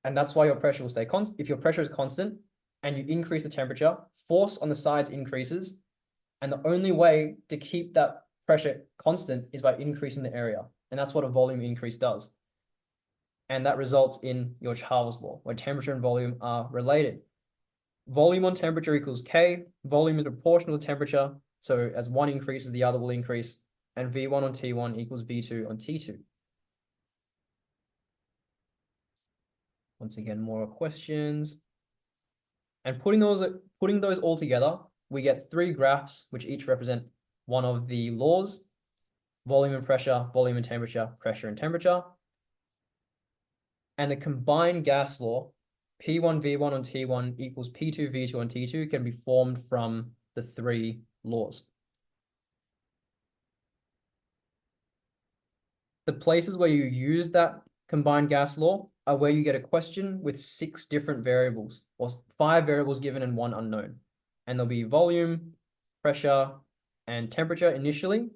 And that's why your pressure will stay constant. If your pressure is constant and you increase the temperature, force on the sides increases. And the only way to keep that pressure constant is by increasing the area. And that's what a volume increase does. And that results in your Charles law, where temperature and volume are related. Volume on temperature equals K. Volume is proportional to temperature. So as one increases, the other will increase. And V1 on T1 equals V2 on T2. Once again, more questions. And putting those all together, we get three graphs, which each represent one of the laws: volume and pressure, volume and temperature, pressure and temperature. And the combined gas law, P1V1 on T1 equals P2V2 on T2, can be formed from the three laws. The places where you use that combined gas law are where you get a question with 6 different variables, or 5 variables given and 1 unknown. And there'll be volume, pressure, and temperature initially,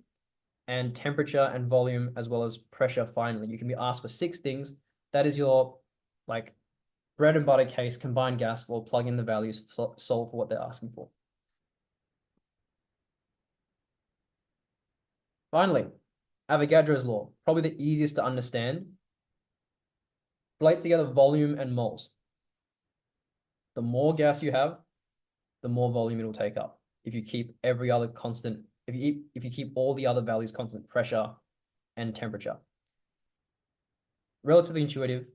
and temperature and volume, as well as pressure finally. You can be asked for 6 things. That is your like bread and butter case, combined gas law, plug in the values, solve for what they're asking for. Finally, Avogadro's law, probably the easiest to understand, relates together volume and moles. The more gas you have, the more volume it will take up. If you keep every other constant, if you keep all the other values constant, pressure and temperature. Relatively intuitive.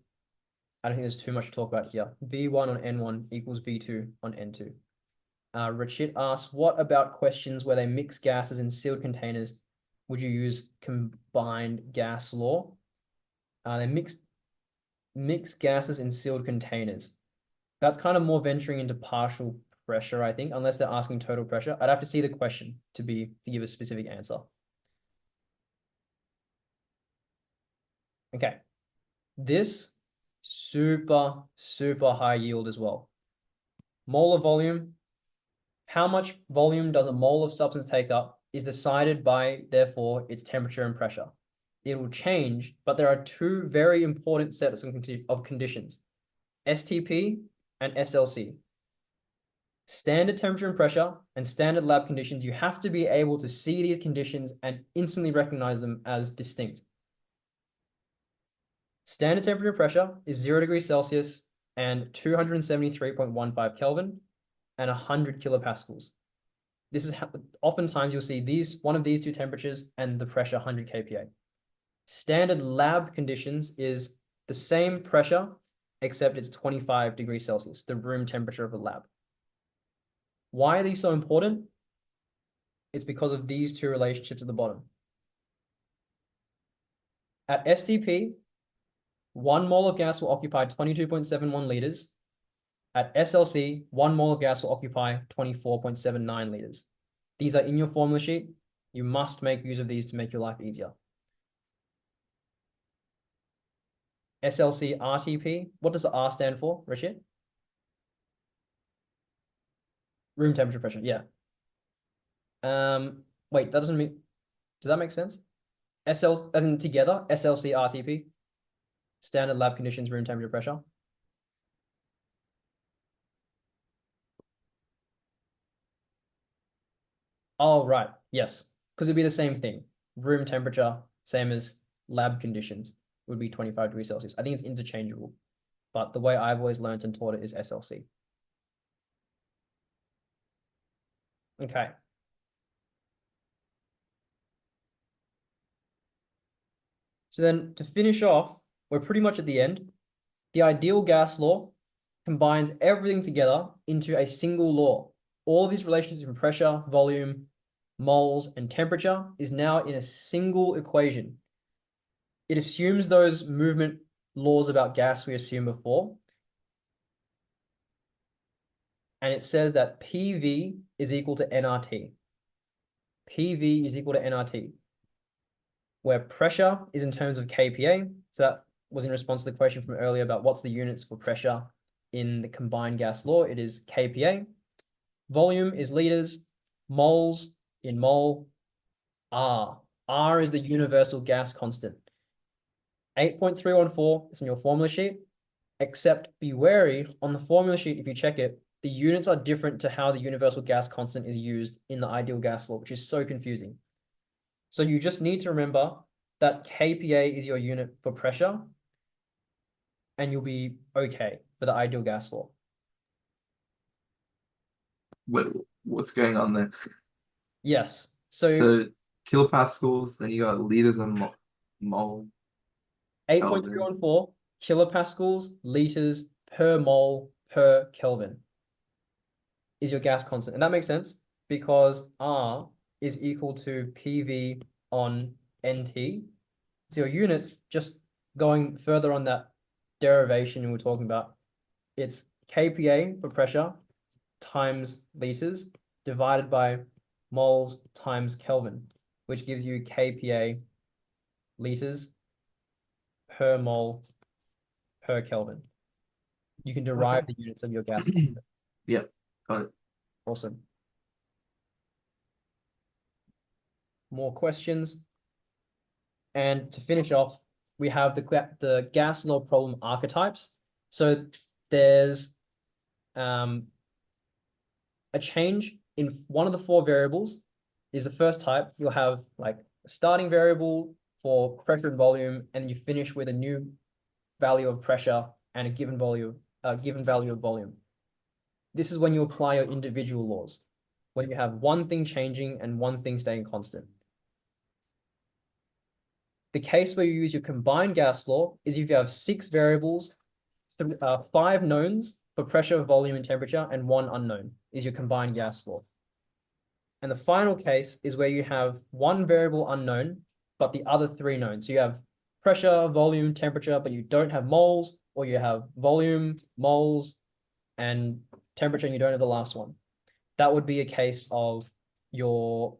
I don't think there's too much to talk about here. V1 on N1 equals V2 on N2. Rachit asks, what about questions where they mix gases in sealed containers? Would you use combined gas law? They mix gases in sealed containers. That's kind of more venturing into partial pressure, I think, unless they're asking total pressure. I'd have to see the question to give a specific answer. Okay. This super, super high yield as well. Molar volume. How much volume does a mole of substance take up is decided by, therefore, its temperature and pressure. It will change, but there are 2 very important sets of conditions: STP and SLC. Standard temperature and pressure and standard lab conditions, you have to be able to see these conditions and instantly recognize them as distinct. Standard temperature and pressure is 0 degrees Celsius and 273.15 Kelvin and 100 kilopascals. This is how, oftentimes you'll see one of these 2 temperatures and the pressure 100 kPa. Standard lab conditions is the same pressure, except it's 25 degrees Celsius, the room temperature of the lab. Why are these so important? It's because of these 2 relationships at the bottom. At STP, 1 mole of gas will occupy 22.71 liters. At SLC, 1 mole of gas will occupy 24.79 liters. These are in your formula sheet. You must make use of these to make your life easier. SLC RTP, what does the R stand for, Rashid? Room temperature pressure, yeah. Wait, that doesn't mean, does that make sense? SL, as in together, SLC RTP, standard lab conditions, room temperature pressure. Oh, right, yes, because it'd be the same thing. Room temperature, same as lab conditions, would be 25 degrees Celsius. I think it's interchangeable, but the way I've always learned and taught it is SLC. Okay. So then to finish off, we're pretty much at the end. The ideal gas law combines everything together into a single law. All of these relationships in pressure, volume, moles, and temperature is now in a single equation. It assumes those movement laws about gas we assumed before. And it says that PV is equal to nRT. PV is equal to nRT. where pressure is in terms of kPa. So that was in response to the question from earlier about what's the units for pressure in the combined gas law. It is kPa. Volume is liters, moles in mole, R. R is the universal gas constant. 8.314 is in your formula sheet, except be wary on the formula sheet, if you check it, the units are different to how the universal gas constant is used in the ideal gas law, which is so confusing. So you just need to remember that kPa is your unit for pressure, and you'll be okay for the ideal gas law. Wait, what's going on there? Yes. So So kilopascals, then you got liters and mole. 8.314 kilopascals, liters per mole per Kelvin is your gas constant. And that makes sense because R is equal to PV on NT. So your units, just going further on that derivation we were talking about, it's kPa for pressure times liters divided by moles times Kelvin, which gives you kPa liters per mole per Kelvin. You can derive the units of your gas constant. Yep, got it. Awesome. More questions? And to finish off, we have the gas law problem archetypes. So there's a change in one of the four variables is the first type. You'll have like a starting variable for pressure and volume, and you finish with a new value of pressure and a given value of volume. This is when you apply your individual laws, when you have one thing changing and one thing staying constant. The case where you use your combined gas law is if you have 6 variables, 5 knowns for pressure, volume, and temperature, and 1 unknown is your combined gas law. And the final case is where you have 1 variable unknown, but the other 3 known. So you have pressure, volume, temperature, but you don't have moles, or you have volume, moles, and temperature, and you don't have the last one. That would be a case of your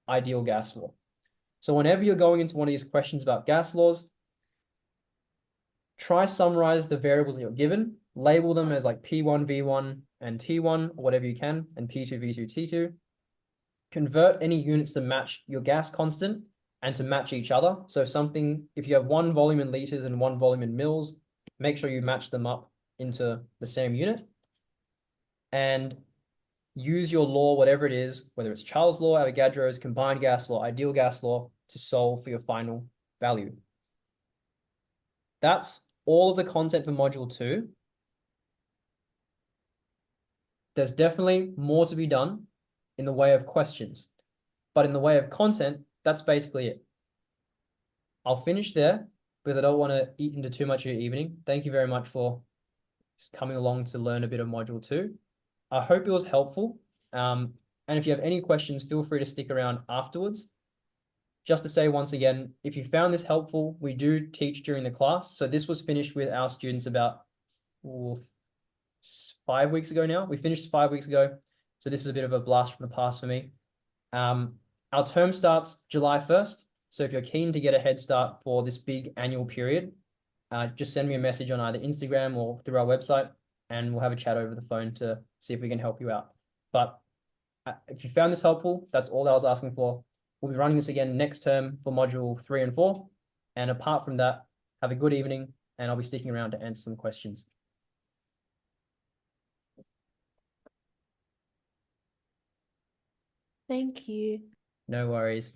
ideal gas law. So whenever you're going into one of these questions about gas laws, try summarize the variables that you're given, label them as like P1, V1, and T1, or whatever you can, and P2, V2, T2. Convert any units to match your gas constant and to match each other. So if you have 1 volume in liters and 1 volume in mils, make sure you match them up into the same unit. And use your law, whatever it is, whether it's Charles' law, Avogadro's, combined gas law, ideal gas law, to solve for your final value. That's all of the content for Module 2. There's definitely more to be done in the way of questions, but in the way of content, that's basically it. I'll finish there because I don't want to eat into too much of your evening. Thank you very much for coming along to learn a bit of Module 2. I hope it was helpful. And if you have any questions, feel free to stick around afterwards. Just to say once again, if you found this helpful, we do teach during the class. So this was finished with our students about 5 weeks ago now. We finished 5 weeks ago. So this is a bit of a blast from the past for me. Our term starts July 1st. So if you're keen to get a head start for this big annual period, just send me a message on either Instagram or through our website, and we'll have a chat over the phone to see if we can help you out. But if you found this helpful, that's all I was asking for. We'll be running this again next term for Module 3 and 4. And apart from that, have a good evening, and I'll be sticking around to answer some questions. Thank you. No worries.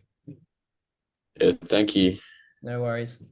Yeah, thank you. No worries.